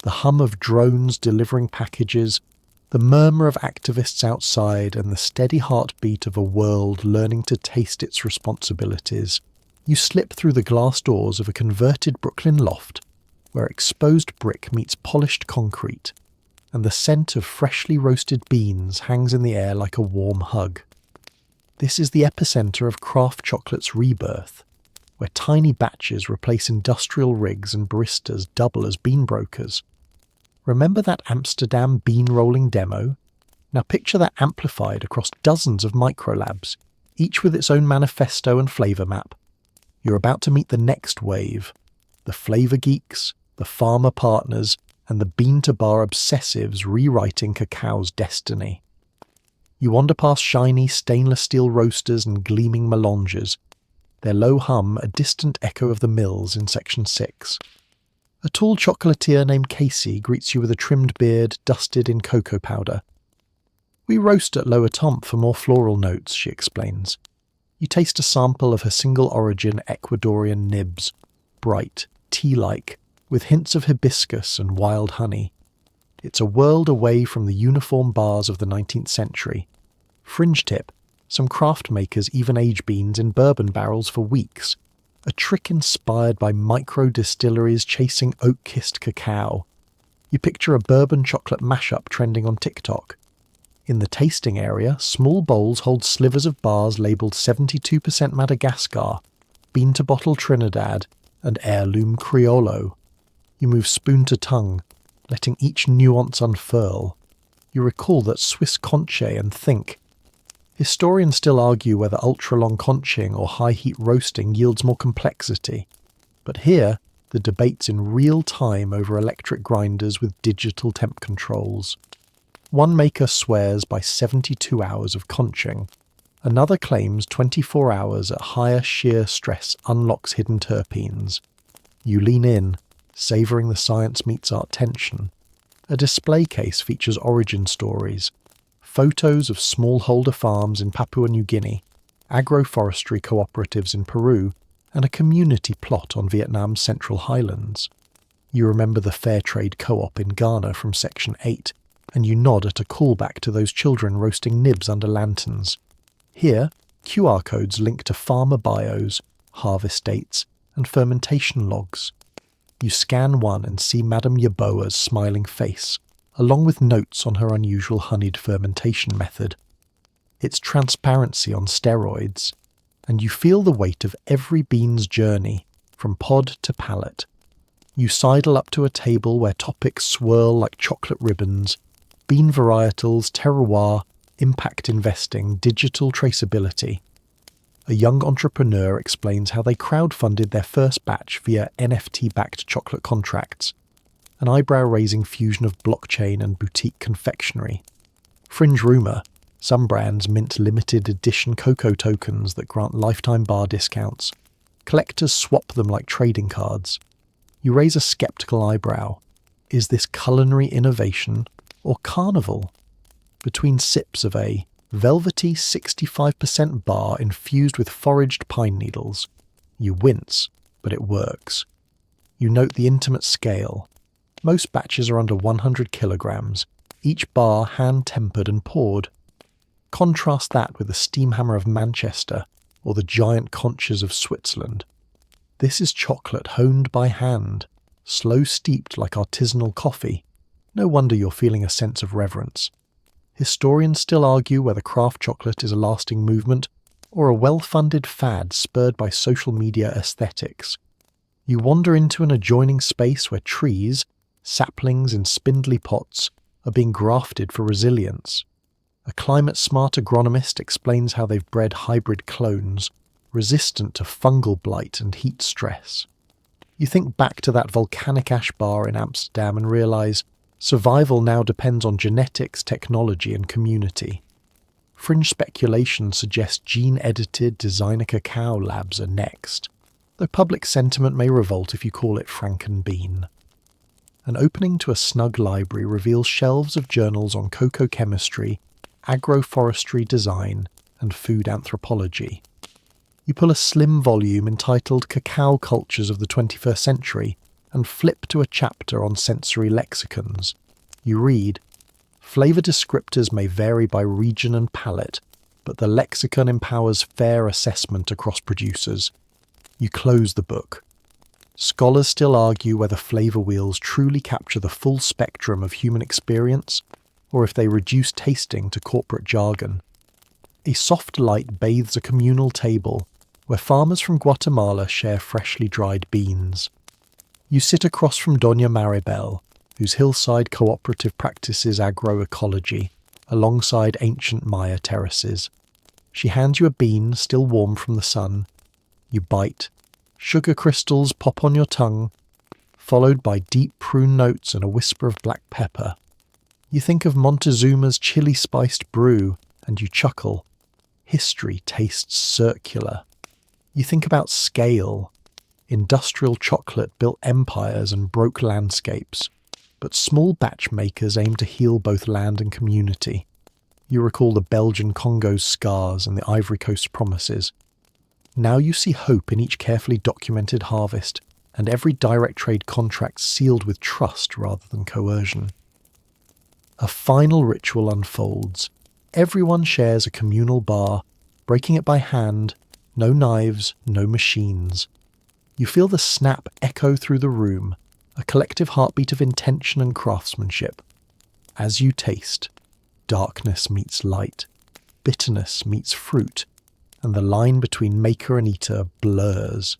The hum of drones delivering packages, the murmur of activists outside, and the steady heartbeat of a world learning to taste its responsibilities. You slip through the glass doors of a converted Brooklyn loft, where exposed brick meets polished concrete, and the scent of freshly roasted beans hangs in the air like a warm hug. This is the epicenter of craft chocolate's rebirth, where tiny batches replace industrial rigs and baristas double as bean brokers. Remember that Amsterdam bean rolling demo? Now picture that amplified across dozens of microlabs, each with its own manifesto and flavour map. You're about to meet the next wave, the flavour geeks, the farmer partners, and the bean-to-bar obsessives rewriting cacao's destiny. You wander past shiny stainless steel roasters and gleaming melanges, their low hum a distant echo of the mills in Section 6. A tall chocolatier named Casey greets you with a trimmed beard dusted in cocoa powder. "We roast at Lower Tomp for more floral notes," she explains. You taste a sample of her single-origin Ecuadorian nibs, bright, tea-like, with hints of hibiscus and wild honey. It's a world away from the uniform bars of the 19th century. Fringe tip, some craft makers even age beans in bourbon barrels for weeks, a trick inspired by micro-distilleries chasing oak-kissed cacao. You picture a bourbon chocolate mashup trending on TikTok. In the tasting area, small bowls hold slivers of bars labelled 72% Madagascar, bean-to-bottle Trinidad, and heirloom Criollo. You move spoon to tongue, letting each nuance unfurl. You recall that Swiss conche and think. Historians still argue whether ultra-long conching or high-heat roasting yields more complexity. But here, the debate's in real time over electric grinders with digital temp controls. One maker swears by 72 hours of conching. Another claims 24 hours at higher shear stress unlocks hidden terpenes. You lean in, savouring the science meets art tension. A display case features origin stories, photos of smallholder farms in Papua New Guinea, agroforestry cooperatives in Peru, and a community plot on Vietnam's Central Highlands. You remember the Fair Trade Co-op in Ghana from Section 8, and you nod at a callback to those children roasting nibs under lanterns. Here, QR codes link to farmer bios, harvest dates, and fermentation logs. You scan one and see Madame Yaboa's smiling face, along with notes on her unusual honeyed fermentation method. It's transparency on steroids, and you feel the weight of every bean's journey, from pod to palate. You sidle up to a table where topics swirl like chocolate ribbons: bean varietals, terroir, impact investing, digital traceability. a young entrepreneur explains how they crowdfunded their first batch via NFT-backed chocolate contracts, an eyebrow-raising fusion of blockchain and boutique confectionery. Fringe rumour, some brands mint limited edition cocoa tokens that grant lifetime bar discounts. Collectors swap them like trading cards. You raise a skeptical eyebrow. Is this culinary innovation or carnival? Between sips of a velvety 65% bar infused with foraged pine needles, you wince, but it works. You note the intimate scale. Most batches are under 100 kilograms, each bar hand-tempered and poured. Contrast that with the steam hammer of Manchester or the giant conchas of Switzerland. This is chocolate honed by hand, slow steeped like artisanal coffee. No wonder you're feeling a sense of reverence. Historians still argue whether craft chocolate is a lasting movement or a well-funded fad spurred by social media aesthetics. You wander into an adjoining space where trees, saplings in spindly pots, are being grafted for resilience. A climate-smart agronomist explains how they've bred hybrid clones, resistant to fungal blight and heat stress. You think back to that volcanic ash bar in Amsterdam and realise survival now depends on genetics, technology and community. Fringe speculation suggests gene-edited designer cacao labs are next, though public sentiment may revolt if you call it Frankenbean. An opening to a snug library reveals shelves of journals on cocoa chemistry, agroforestry design and food anthropology. You pull a slim volume entitled Cacao Cultures of the 21st Century and flip to a chapter on sensory lexicons. You read, "Flavour descriptors may vary by region and palate, but the lexicon empowers fair assessment across producers." You close the book. Scholars still argue whether flavour wheels truly capture the full spectrum of human experience, or if they reduce tasting to corporate jargon. A soft light bathes a communal table where farmers from Guatemala share freshly dried beans. You sit across from Doña Maribel, whose hillside cooperative practices agroecology, alongside ancient Maya terraces. She hands you a bean still warm from the sun. You bite. Sugar crystals pop on your tongue, followed by deep prune notes and a whisper of black pepper. You think of Montezuma's chili-spiced brew, and you chuckle. History tastes circular. You think about scale. Industrial chocolate built empires and broke landscapes, but small batch makers aim to heal both land and community. You recall the Belgian Congo's scars and the Ivory Coast's promises. Now you see hope in each carefully documented harvest, and every direct trade contract sealed with trust rather than coercion. A final ritual unfolds. Everyone shares a communal bar, breaking it by hand, no knives, no machines. You feel the snap echo through the room, a collective heartbeat of intention and craftsmanship. As you taste, darkness meets light, bitterness meets fruit, and the line between maker and eater blurs.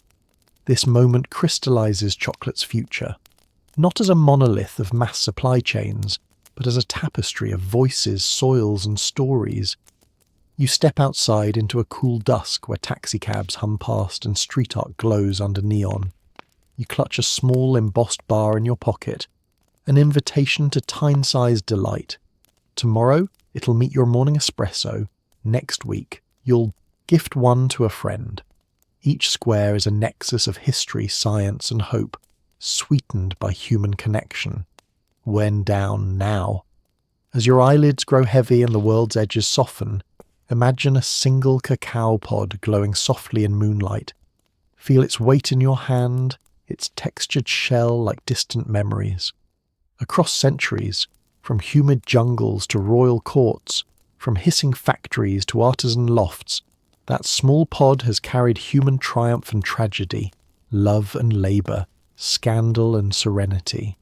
This moment crystallizes chocolate's future, not as a monolith of mass supply chains, but as a tapestry of voices, soils and stories. You step outside into a cool dusk where taxicabs hum past and street art glows under neon. You clutch a small embossed bar in your pocket, an invitation to time-sized delight. Tomorrow, it'll meet your morning espresso. Next week, you'll gift one to a friend. Each square is a nexus of history, science and hope, sweetened by human connection. When down now. As your eyelids grow heavy and the world's edges soften, imagine a single cacao pod glowing softly in moonlight. Feel its weight in your hand, its textured shell like distant memories. Across centuries, from humid jungles to royal courts, from hissing factories to artisan lofts, that small pod has carried human triumph and tragedy, love and labour, scandal and serenity.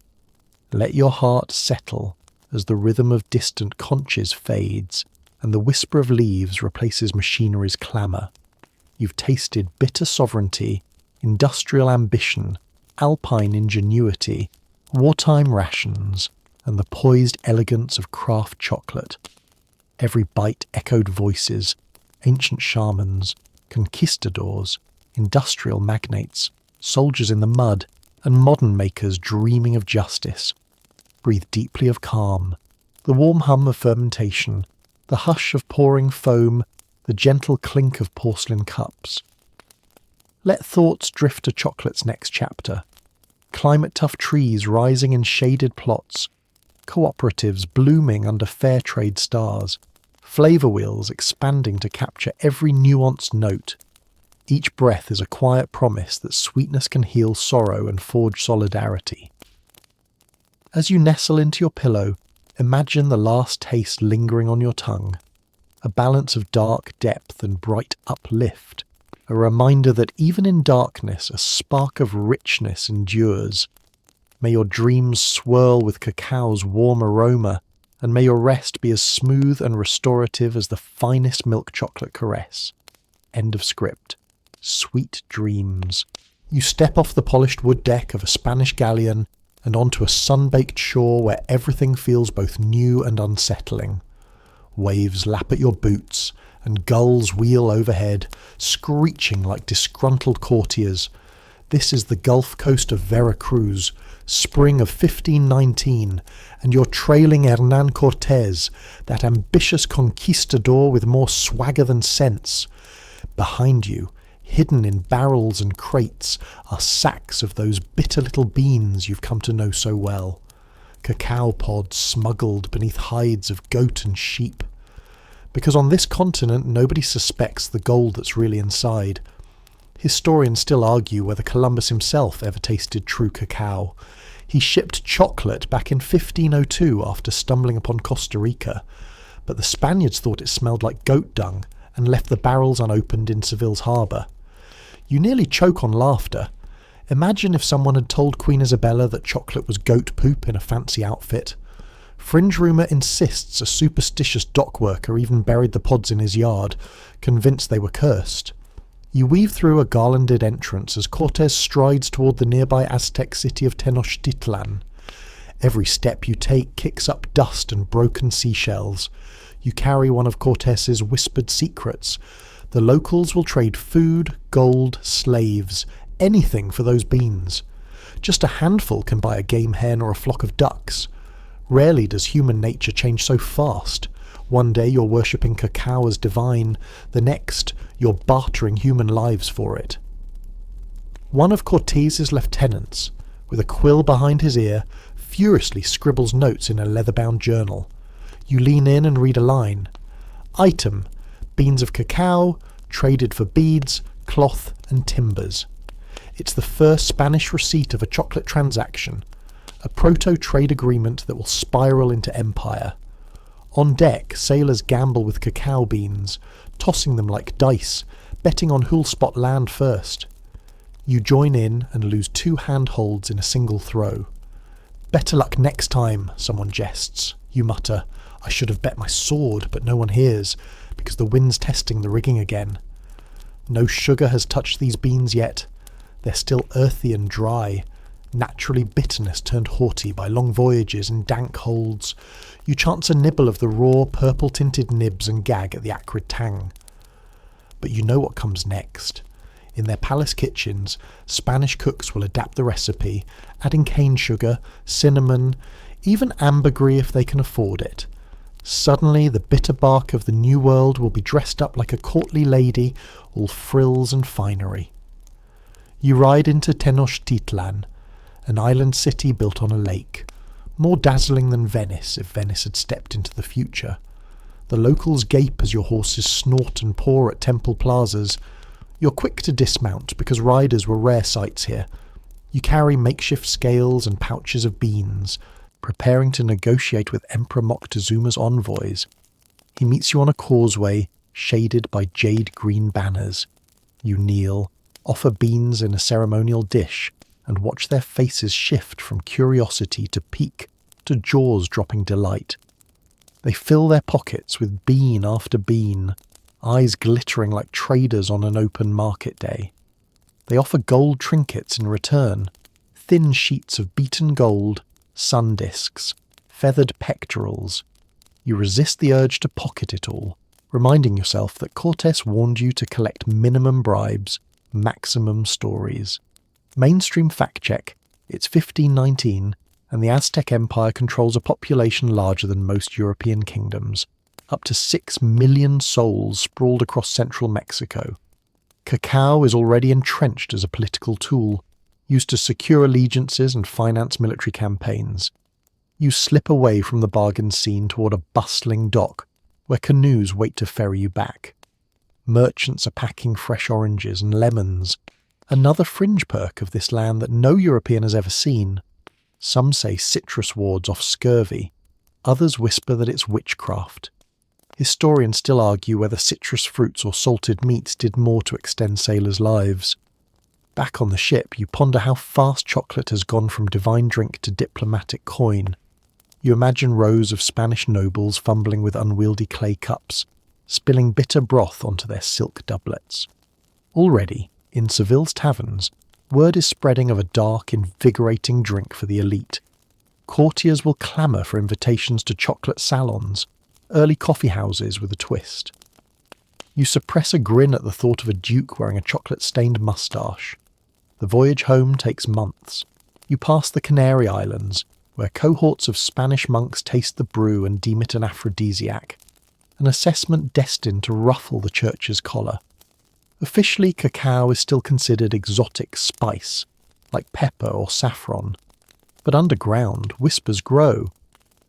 Let your heart settle as the rhythm of distant conches fades and the whisper of leaves replaces machinery's clamour. You've tasted bitter sovereignty, industrial ambition, alpine ingenuity, wartime rations, and the poised elegance of craft chocolate. Every bite echoed voices, ancient shamans, conquistadors, industrial magnates, soldiers in the mud, and modern makers dreaming of justice. Breathe deeply of calm, the warm hum of fermentation, the hush of pouring foam, the gentle clink of porcelain cups. Let thoughts drift to chocolate's next chapter. Climate-tough trees rising in shaded plots, cooperatives blooming under fair trade stars, flavour wheels expanding to capture every nuanced note. Each breath is a quiet promise that sweetness can heal sorrow and forge solidarity. As you nestle into your pillow, imagine the last taste lingering on your tongue, a balance of dark depth and bright uplift, a reminder that even in darkness a spark of richness endures. May your dreams swirl with cacao's warm aroma, and may your rest be as smooth and restorative as the finest milk chocolate caress. End of script. Sweet dreams. You step off the polished wood deck of a Spanish galleon and onto a sun-baked shore where everything feels both new and unsettling. Waves lap at your boots, and gulls wheel overhead, screeching like disgruntled courtiers. This is the Gulf Coast of Veracruz, spring of 1519, and you're trailing Hernan Cortés, that ambitious conquistador with more swagger than sense. Behind you, hidden in barrels and crates, are sacks of those bitter little beans you've come to know so well. Cacao pods smuggled beneath hides of goat and sheep. Because on this continent nobody suspects the gold that's really inside. Historians still argue whether Columbus himself ever tasted true cacao. He shipped chocolate back in 1502 after stumbling upon Costa Rica, but the Spaniards thought it smelled like goat dung and left the barrels unopened in Seville's harbour. You nearly choke on laughter. Imagine if someone had told Queen Isabella that chocolate was goat poop in a fancy outfit. Fringe rumour insists a superstitious dock worker even buried the pods in his yard, convinced they were cursed. You weave through a garlanded entrance as Cortés strides toward the nearby Aztec city of Tenochtitlan. Every step you take kicks up dust and broken seashells. You carry one of Cortés's whispered secrets. The locals will trade food, gold, slaves, anything for those beans. Just a handful can buy a game hen or a flock of ducks. Rarely does human nature change so fast. One day you're worshipping cacao as divine, the next you're bartering human lives for it. One of Cortés's lieutenants, with a quill behind his ear, furiously scribbles notes in a leather-bound journal. You lean in and read a line. Item: beans of cacao, traded for beads, cloth and timbers. It's the first Spanish receipt of a chocolate transaction, a proto-trade agreement that will spiral into empire. On deck, sailors gamble with cacao beans, tossing them like dice, betting on who'll spot land first. You join in and lose 2 handholds in a single throw. Better luck next time, someone jests. You mutter, I should have bet my sword, but no one hears, because the wind's testing the rigging again. No sugar has touched these beans yet. They're still earthy and dry, naturally bitterness turned haughty by long voyages and dank holds. You chance a nibble of the raw, purple-tinted nibs and gag at the acrid tang. But you know what comes next. In their palace kitchens, Spanish cooks will adapt the recipe, adding cane sugar, cinnamon, even ambergris if they can afford it. Suddenly the bitter bark of the New World will be dressed up like a courtly lady, all frills and finery. You ride into Tenochtitlan, an island city built on a lake, more dazzling than Venice if Venice had stepped into the future. The locals gape as your horses snort and paw at temple plazas. You're quick to dismount because riders were rare sights here. You carry makeshift scales and pouches of beans, preparing to negotiate with Emperor Moctezuma's envoys. He meets you on a causeway shaded by jade-green banners. You kneel, offer beans in a ceremonial dish, and watch their faces shift from curiosity to pique to jaws dropping delight. They fill their pockets with bean after bean, eyes glittering like traders on an open market day. They offer gold trinkets in return, thin sheets of beaten gold, sun discs, feathered pectorals. You resist the urge to pocket it all, reminding yourself that Cortés warned you to collect minimum bribes, maximum stories. Mainstream fact check, it's 1519, and the Aztec Empire controls a population larger than most European kingdoms, up to 6 million souls sprawled across central Mexico. Cacao is already entrenched as a political tool, used to secure allegiances and finance military campaigns. You slip away from the bargain scene toward a bustling dock, where canoes wait to ferry you back. Merchants are packing fresh oranges and lemons, another fringe perk of this land that no European has ever seen. Some say citrus wards off scurvy, others whisper that it's witchcraft. Historians still argue whether citrus fruits or salted meats did more to extend sailors' lives. Back on the ship, you ponder how fast chocolate has gone from divine drink to diplomatic coin. You imagine rows of Spanish nobles fumbling with unwieldy clay cups, spilling bitter broth onto their silk doublets. Already, in Seville's taverns, word is spreading of a dark, invigorating drink for the elite. Courtiers will clamour for invitations to chocolate salons, early coffee houses with a twist. You suppress a grin at the thought of a duke wearing a chocolate-stained moustache. The voyage home takes months. You pass the Canary Islands, where cohorts of Spanish monks taste the brew and deem it an aphrodisiac, an assessment destined to ruffle the church's collar. Officially, cacao is still considered exotic spice, like pepper or saffron. But underground, whispers grow.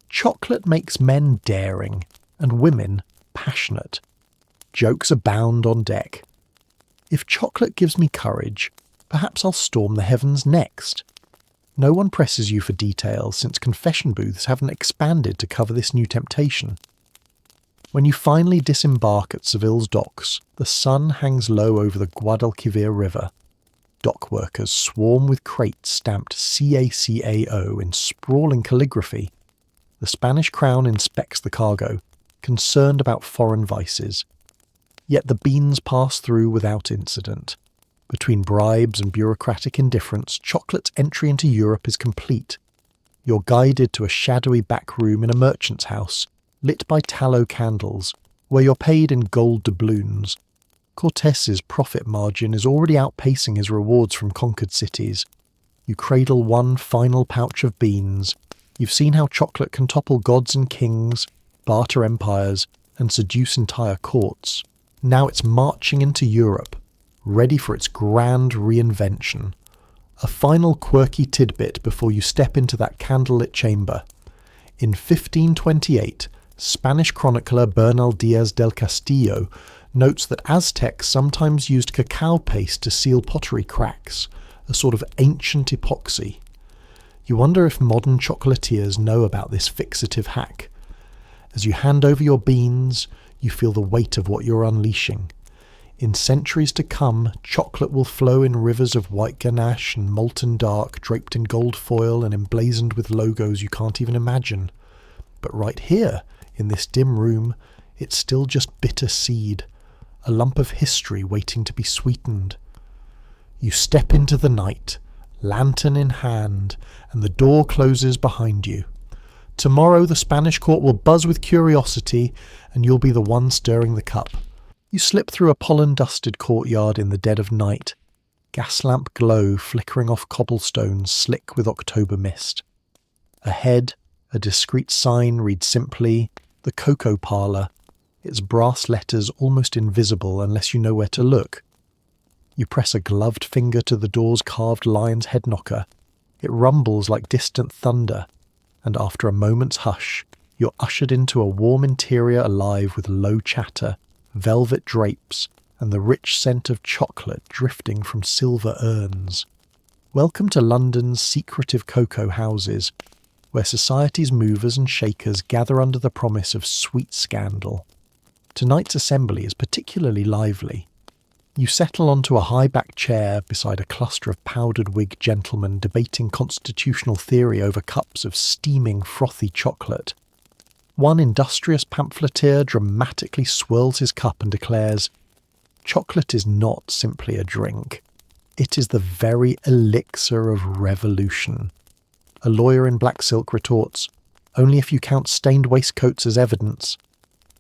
Chocolate makes men daring, and women passionate. Jokes abound on deck. If chocolate gives me courage, perhaps I'll storm the heavens next. No one presses you for details since confession booths haven't expanded to cover this new temptation. When you finally disembark at Seville's docks, the sun hangs low over the Guadalquivir River. Dock workers swarm with crates stamped CACAO in sprawling calligraphy. The Spanish crown inspects the cargo, concerned about foreign vices. Yet the beans pass through without incident. Between bribes and bureaucratic indifference, chocolate's entry into Europe is complete. You're guided to a shadowy back room in a merchant's house, lit by tallow candles, where you're paid in gold doubloons. Cortés's profit margin is already outpacing his rewards from conquered cities. You cradle one final pouch of beans. You've seen how chocolate can topple gods and kings, barter empires, and seduce entire courts. Now it's marching into Europe, ready for its grand reinvention. A final quirky tidbit before you step into that candlelit chamber. In 1528, Spanish chronicler Bernal Diaz del Castillo notes that Aztecs sometimes used cacao paste to seal pottery cracks, a sort of ancient epoxy. You wonder if modern chocolatiers know about this fixative hack. As you hand over your beans, you feel the weight of what you're unleashing. In centuries to come, chocolate will flow in rivers of white ganache and molten dark, draped in gold foil and emblazoned with logos you can't even imagine. But right here, in this dim room, it's still just bitter seed, a lump of history waiting to be sweetened. You step into the night, lantern in hand, and the door closes behind you. Tomorrow the Spanish court will buzz with curiosity, and you'll be the one stirring the cup. You slip through a pollen-dusted courtyard in the dead of night, gas lamp glow flickering off cobblestones slick with October mist. Ahead, a discreet sign reads simply, "The Cocoa Parlour," its brass letters almost invisible unless you know where to look. You press a gloved finger to the door's carved lion's head knocker. It rumbles like distant thunder, and after a moment's hush, you're ushered into a warm interior alive with low chatter, velvet drapes, and the rich scent of chocolate drifting from silver urns. Welcome to London's secretive cocoa houses, where society's movers and shakers gather under the promise of sweet scandal. Tonight's assembly is particularly lively. You settle onto a high-backed chair beside a cluster of powdered-wig gentlemen debating constitutional theory over cups of steaming, frothy chocolate. One industrious pamphleteer dramatically swirls his cup and declares, "Chocolate is not simply a drink. It is the very elixir of revolution." A lawyer in black silk retorts, "Only if you count stained waistcoats as evidence."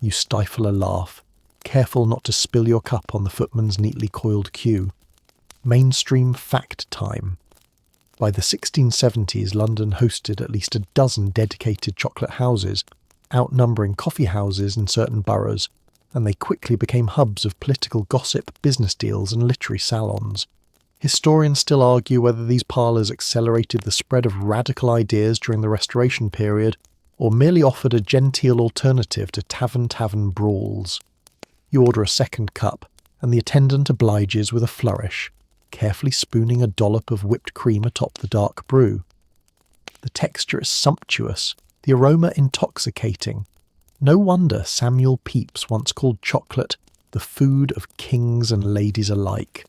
You stifle a laugh. careful not to spill your cup on the footman's neatly coiled queue. Mainstream fact time. By the 1670s, London hosted at least a dozen dedicated chocolate houses, outnumbering coffee houses in certain boroughs, and they quickly became hubs of political gossip, business deals, and literary salons. Historians still argue whether these parlours accelerated the spread of radical ideas during the Restoration period, or merely offered a genteel alternative to tavern brawls. You order a second cup, and the attendant obliges with a flourish, carefully spooning a dollop of whipped cream atop the dark brew. The texture is sumptuous, the aroma intoxicating. No wonder Samuel Pepys once called chocolate the food of kings and ladies alike.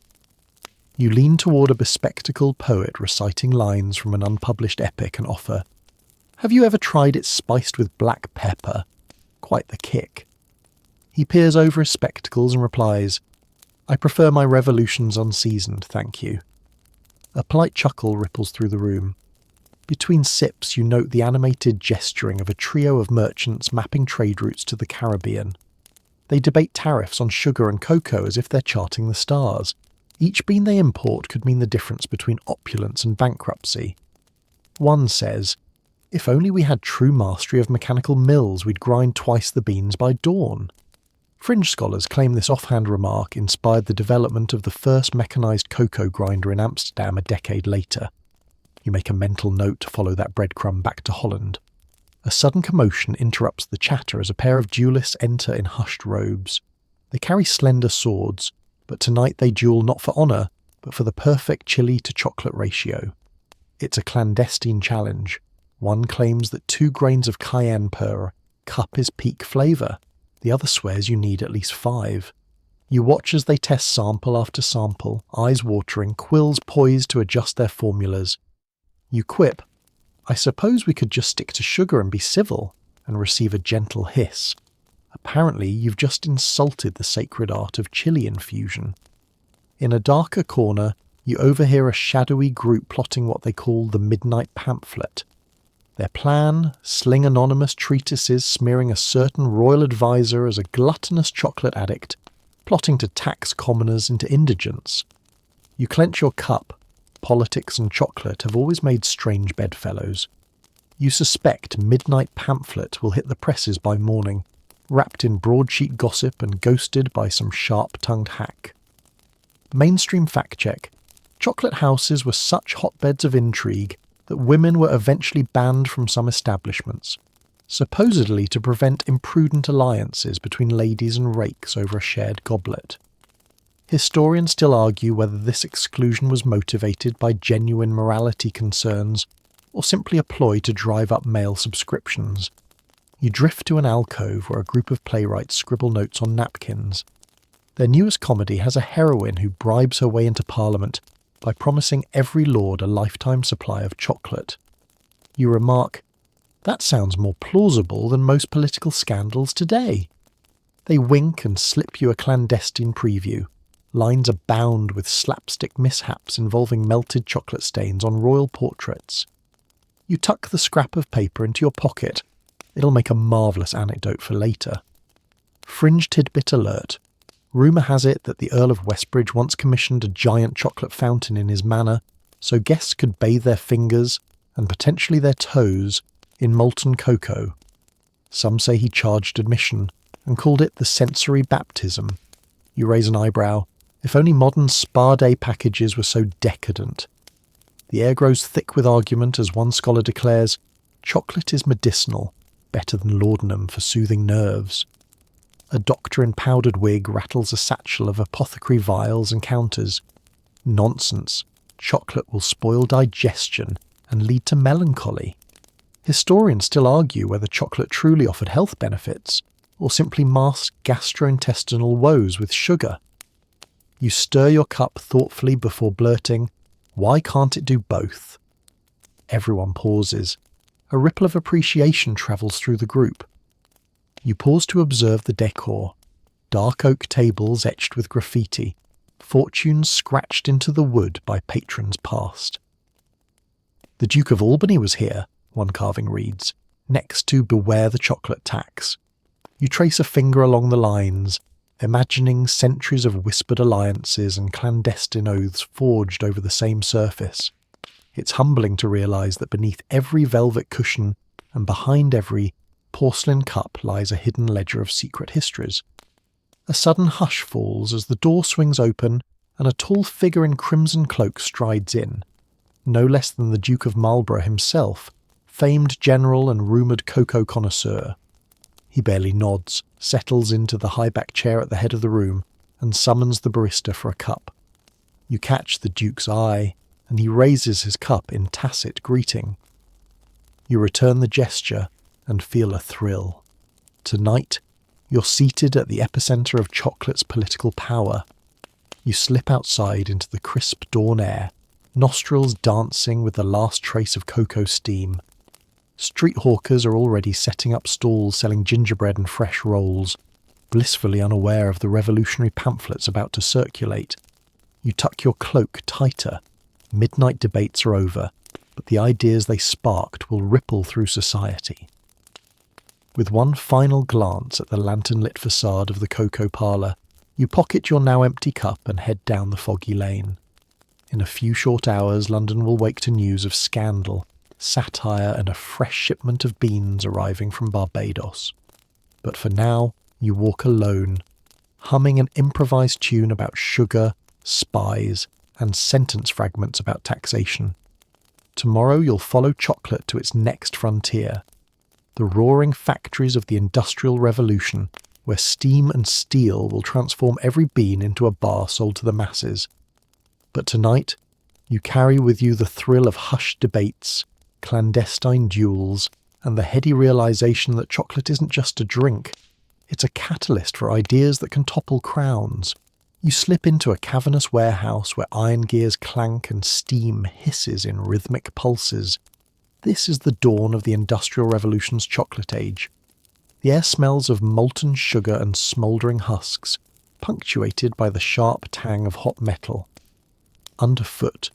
You lean toward a bespectacled poet reciting lines from an unpublished epic and offer, "Have you ever tried it spiced with black pepper? Quite the kick." He peers over his spectacles and replies, "I prefer my revolutions unseasoned, thank you." A polite chuckle ripples through the room. Between sips you note the animated gesturing of a trio of merchants mapping trade routes to the Caribbean. They debate tariffs on sugar and cocoa as if they're charting the stars. Each bean they import could mean the difference between opulence and bankruptcy. One says, "If only we had true mastery of mechanical mills, we'd grind twice the beans by dawn." Fringe scholars claim this offhand remark inspired the development of the first mechanised cocoa grinder in Amsterdam a decade later. You make a mental note to follow that breadcrumb back to Holland. A sudden commotion interrupts the chatter as a pair of duelists enter in hushed robes. They carry slender swords, but tonight they duel not for honour, but for the perfect chili to chocolate ratio. It's a clandestine challenge. One claims that 2 grains of cayenne per cup is peak flavour. The other swears you need at least 5. You watch as they test sample after sample, eyes watering, quills poised to adjust their formulas. You quip, "I suppose we could just stick to sugar and be civil," and receive a gentle hiss. Apparently, you've just insulted the sacred art of chili infusion. In a darker corner, you overhear a shadowy group plotting what they call the Midnight Pamphlet. Their plan? Sling anonymous treatises smearing a certain royal advisor as a gluttonous chocolate addict, plotting to tax commoners into indigence. You clench your cup. Politics and chocolate have always made strange bedfellows. You suspect Midnight Pamphlet will hit the presses by morning, wrapped in broadsheet gossip and ghosted by some sharp-tongued hack. Mainstream fact check. Chocolate houses were such hotbeds of intrigue that women were eventually banned from some establishments, supposedly to prevent imprudent alliances between ladies and rakes over a shared goblet. Historians still argue whether this exclusion was motivated by genuine morality concerns or simply a ploy to drive up male subscriptions. You drift to an alcove where a group of playwrights scribble notes on napkins. Their newest comedy has a heroine who bribes her way into Parliament by promising every lord a lifetime supply of chocolate. You remark, "That sounds more plausible than most political scandals today." They wink and slip you a clandestine preview. Lines abound with slapstick mishaps involving melted chocolate stains on royal portraits. You tuck the scrap of paper into your pocket. It'll make a marvellous anecdote for later. Fringe tidbit alert. Rumour has it that the Earl of Westbridge once commissioned a giant chocolate fountain in his manor, so guests could bathe their fingers, and potentially their toes, in molten cocoa. Some say he charged admission, and called it the sensory baptism. You raise an eyebrow. If only modern spa day packages were so decadent. The air grows thick with argument as one scholar declares, chocolate is medicinal, better than laudanum for soothing nerves. A doctor in powdered wig rattles a satchel of apothecary vials and counters. Nonsense. Chocolate will spoil digestion and lead to melancholy. Historians still argue whether chocolate truly offered health benefits, or simply masked gastrointestinal woes with sugar. You stir your cup thoughtfully before blurting, "Why can't it do both?" Everyone pauses. A ripple of appreciation travels through the group. You pause to observe the decor. Dark oak tables etched with graffiti, fortunes scratched into the wood by patrons past. "The Duke of Albany was here," one carving reads, next to "Beware the chocolate tax." You trace a finger along the lines. imagining centuries of whispered alliances and clandestine oaths forged over the same surface. It's humbling to realise that beneath every velvet cushion and behind every porcelain cup lies a hidden ledger of secret histories. A sudden hush falls as the door swings open and a tall figure in crimson cloak strides in, no less than the Duke of Marlborough himself, famed general and rumoured cocoa connoisseur. He barely nods, settles into the high-back chair at the head of the room, and summons the barista for a cup. You catch the Duke's eye, and he raises his cup in tacit greeting. You return the gesture and feel a thrill. Tonight, you're seated at the epicentre of chocolate's political power. You slip outside into the crisp dawn air, nostrils dancing with the last trace of cocoa steam. Street hawkers are already setting up stalls selling gingerbread and fresh rolls, blissfully unaware of the revolutionary pamphlets about to circulate. You tuck your cloak tighter. Midnight debates are over, but the ideas they sparked will ripple through society. With one final glance at the lantern-lit facade of the cocoa parlour, you pocket your now empty cup and head down the foggy lane. In a few short hours, London will wake to news of scandal, satire and a fresh shipment of beans arriving from Barbados. But for now, you walk alone, humming an improvised tune about sugar, spies, and sentence fragments about taxation. Tomorrow you'll follow chocolate to its next frontier, the roaring factories of the Industrial Revolution, where steam and steel will transform every bean into a bar sold to the masses. But tonight, you carry with you the thrill of hushed debates, clandestine duels, and the heady realization that chocolate isn't just a drink, it's a catalyst for ideas that can topple crowns. You slip into a cavernous warehouse where iron gears clank and steam hisses in rhythmic pulses. This is the dawn of the Industrial Revolution's chocolate age. The air smells of molten sugar and smouldering husks, punctuated by the sharp tang of hot metal. Underfoot,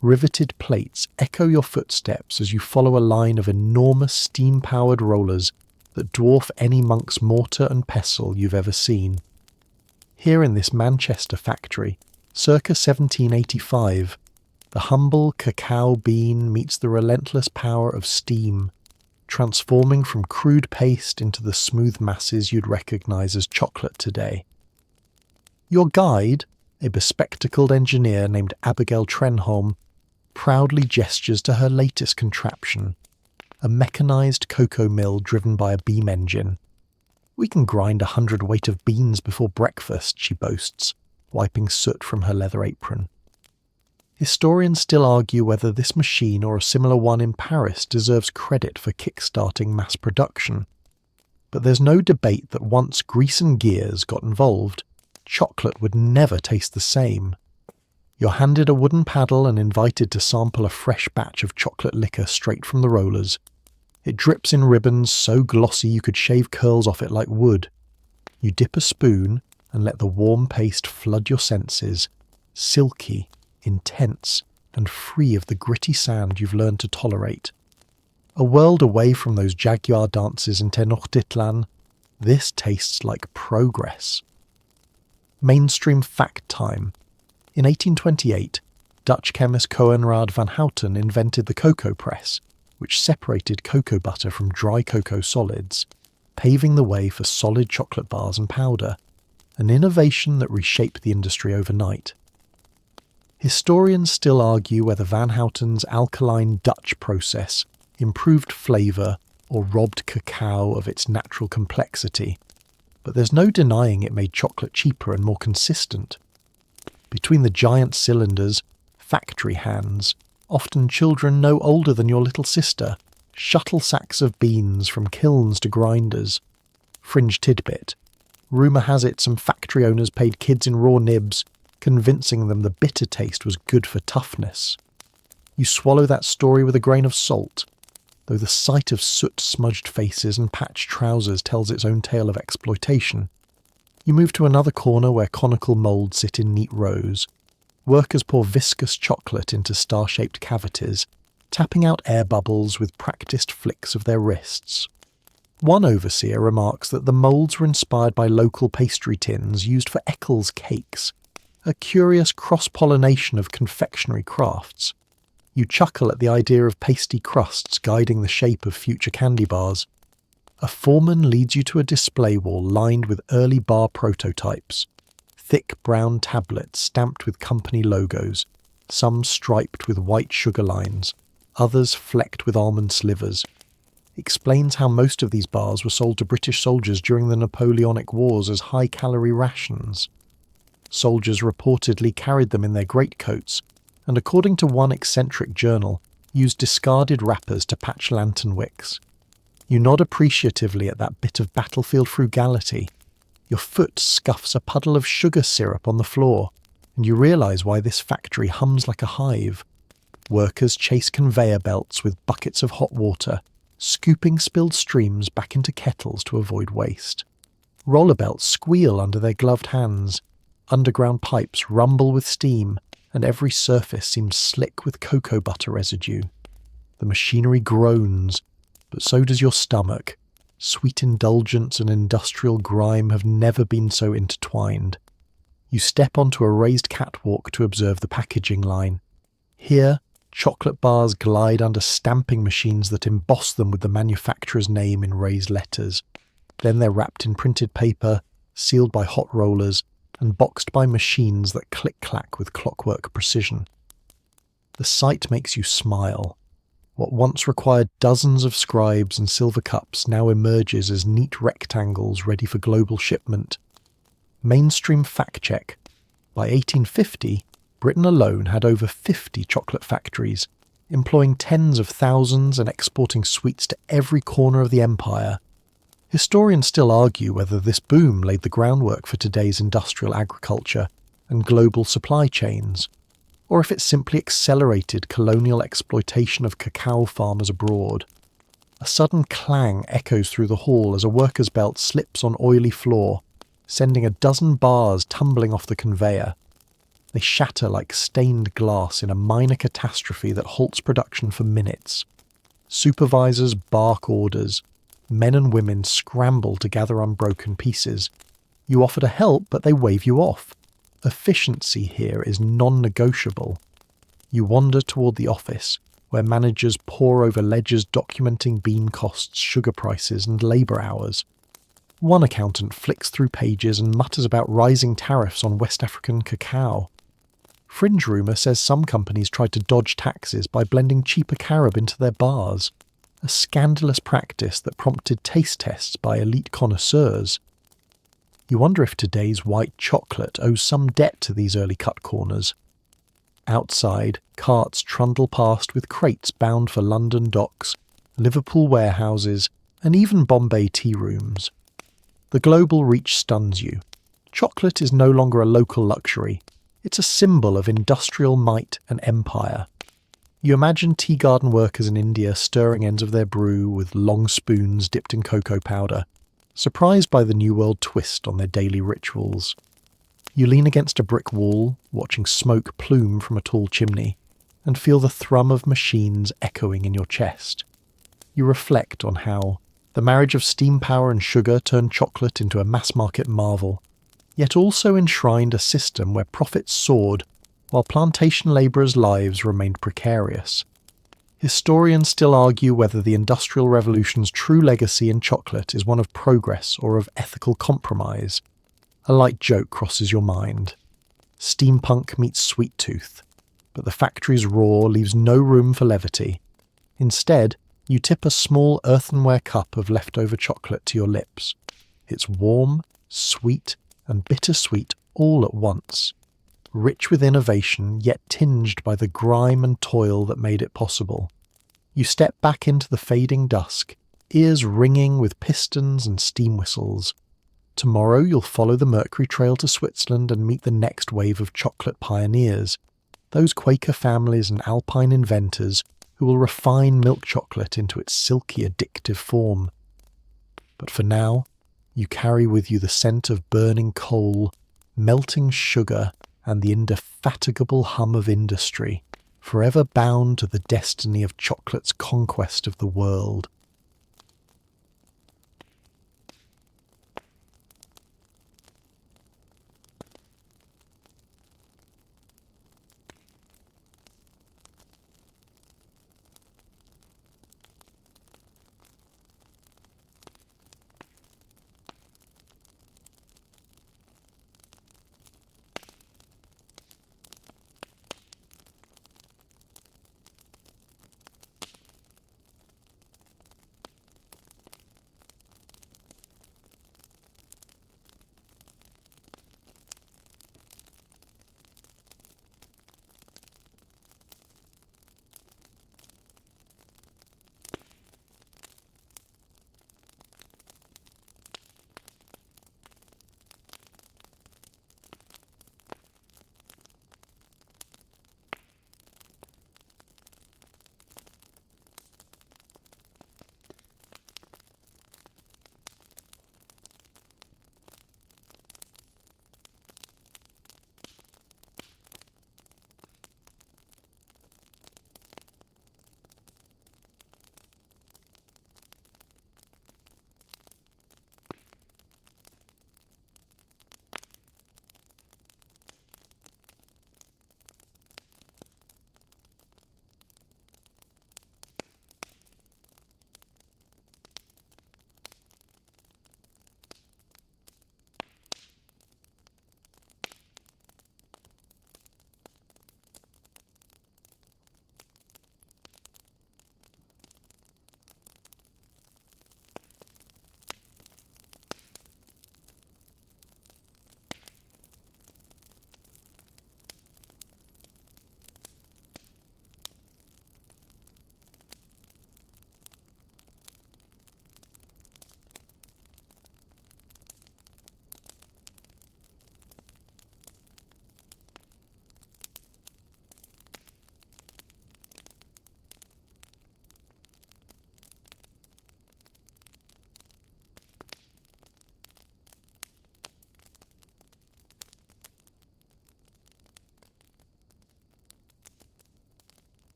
riveted plates echo your footsteps as you follow a line of enormous steam-powered rollers that dwarf any monk's mortar and pestle you've ever seen. Here in this Manchester factory, circa 1785, the humble cacao bean meets the relentless power of steam, transforming from crude paste into the smooth masses you'd recognise as chocolate today. Your guide, a bespectacled engineer named Abigail Trenholm, proudly gestures to her latest contraption, a mechanised cocoa mill driven by a beam engine. "We can grind 100 weight of beans before breakfast," she boasts, wiping soot from her leather apron. Historians still argue whether this machine or a similar one in Paris deserves credit for kick-starting mass production. But there's no debate that once grease and gears got involved, chocolate would never taste the same. You're handed a wooden paddle and invited to sample a fresh batch of chocolate liquor straight from the rollers. It drips in ribbons so glossy you could shave curls off it like wood. You dip a spoon and let the warm paste flood your senses, silky, intense, and free of the gritty sand you've learned to tolerate. A world away from those jaguar dances in Tenochtitlan, this tastes like progress. Mainstream fact time. In 1828, Dutch chemist Coenraad van Houten invented the cocoa press, which separated cocoa butter from dry cocoa solids, paving the way for solid chocolate bars and powder, an innovation that reshaped the industry overnight. Historians still argue whether Van Houten's alkaline Dutch process improved flavour or robbed cacao of its natural complexity, but there's no denying it made chocolate cheaper and more consistent. Between the giant cylinders, factory hands, often children no older than your little sister, shuttle sacks of beans from kilns to grinders. Fringe tidbit. Rumour has it some factory owners paid kids in raw nibs, convincing them the bitter taste was good for toughness. You swallow that story with a grain of salt, though the sight of soot-smudged faces and patched trousers tells its own tale of exploitation. You move to another corner where conical moulds sit in neat rows. Workers pour viscous chocolate into star-shaped cavities, tapping out air bubbles with practised flicks of their wrists. One overseer remarks that the moulds were inspired by local pastry tins used for Eccles cakes, a curious cross-pollination of confectionery crafts. You chuckle at the idea of pasty crusts guiding the shape of future candy bars. A foreman leads you to a display wall lined with early bar prototypes. Thick brown tablets stamped with company logos, some striped with white sugar lines, others flecked with almond slivers. Explains how most of these bars were sold to British soldiers during the Napoleonic Wars as high-calorie rations. Soldiers reportedly carried them in their greatcoats, and according to one eccentric journal, used discarded wrappers to patch lantern wicks. You nod appreciatively at that bit of battlefield frugality. Your foot scuffs a puddle of sugar syrup on the floor, and you realise why this factory hums like a hive. Workers chase conveyor belts with buckets of hot water, scooping spilled streams back into kettles to avoid waste. Roller belts squeal under their gloved hands. Underground pipes rumble with steam, and every surface seems slick with cocoa butter residue. The machinery groans, but so does your stomach. Sweet indulgence and industrial grime have never been so intertwined. You step onto a raised catwalk to observe the packaging line. Here, chocolate bars glide under stamping machines that emboss them with the manufacturer's name in raised letters. Then they're wrapped in printed paper, sealed by hot rollers, and boxed by machines that click-clack with clockwork precision. The sight makes you smile. What once required dozens of scribes and silver cups now emerges as neat rectangles ready for global shipment. Mainstream fact check. By 1850, Britain alone had over 50 chocolate factories, employing tens of thousands and exporting sweets to every corner of the empire. Historians still argue whether this boom laid the groundwork for today's industrial agriculture and global supply chains, or if it simply accelerated colonial exploitation of cacao farmers abroad. A sudden clang echoes through the hall as a worker's belt slips on oily floor, sending a dozen bars tumbling off the conveyor. They shatter like stained glass in a minor catastrophe that halts production for minutes. Supervisors bark orders. Men and women scramble to gather unbroken pieces. You offer to help, but they wave you off. Efficiency here is non-negotiable. You wander toward the office, where managers pore over ledgers documenting bean costs, sugar prices, and labour hours. One accountant flicks through pages and mutters about rising tariffs on West African cacao. Fringe rumour says some companies tried to dodge taxes by blending cheaper carob into their bars, a scandalous practice that prompted taste tests by elite connoisseurs. You wonder if today's white chocolate owes some debt to these early cut corners. Outside, carts trundle past with crates bound for London docks, Liverpool warehouses, and even Bombay tea rooms. The global reach stuns you. Chocolate is no longer a local luxury. It's a symbol of industrial might and empire. You imagine tea garden workers in India stirring ends of their brew with long spoons dipped in cocoa powder, surprised by the New World twist on their daily rituals. You lean against a brick wall, watching smoke plume from a tall chimney, and feel the thrum of machines echoing in your chest. You reflect on how the marriage of steam power and sugar turned chocolate into a mass-market marvel, yet also enshrined a system where profits soared while plantation labourers' lives remained precarious. Historians still argue whether the Industrial Revolution's true legacy in chocolate is one of progress or of ethical compromise. A light joke crosses your mind. Steampunk meets sweet tooth, but the factory's roar leaves no room for levity. Instead, you tip a small earthenware cup of leftover chocolate to your lips. It's warm, sweet, and bittersweet all at once. Rich with innovation, yet tinged by the grime and toil that made it possible. You step back into the fading dusk, ears ringing with pistons and steam whistles. Tomorrow you'll follow the Mercury Trail to Switzerland and meet the next wave of chocolate pioneers, those Quaker families and alpine inventors who will refine milk chocolate into its silky, addictive form. But for now, you carry with you the scent of burning coal, melting sugar, and the indefatigable hum of industry, forever bound to the destiny of chocolate's conquest of the world.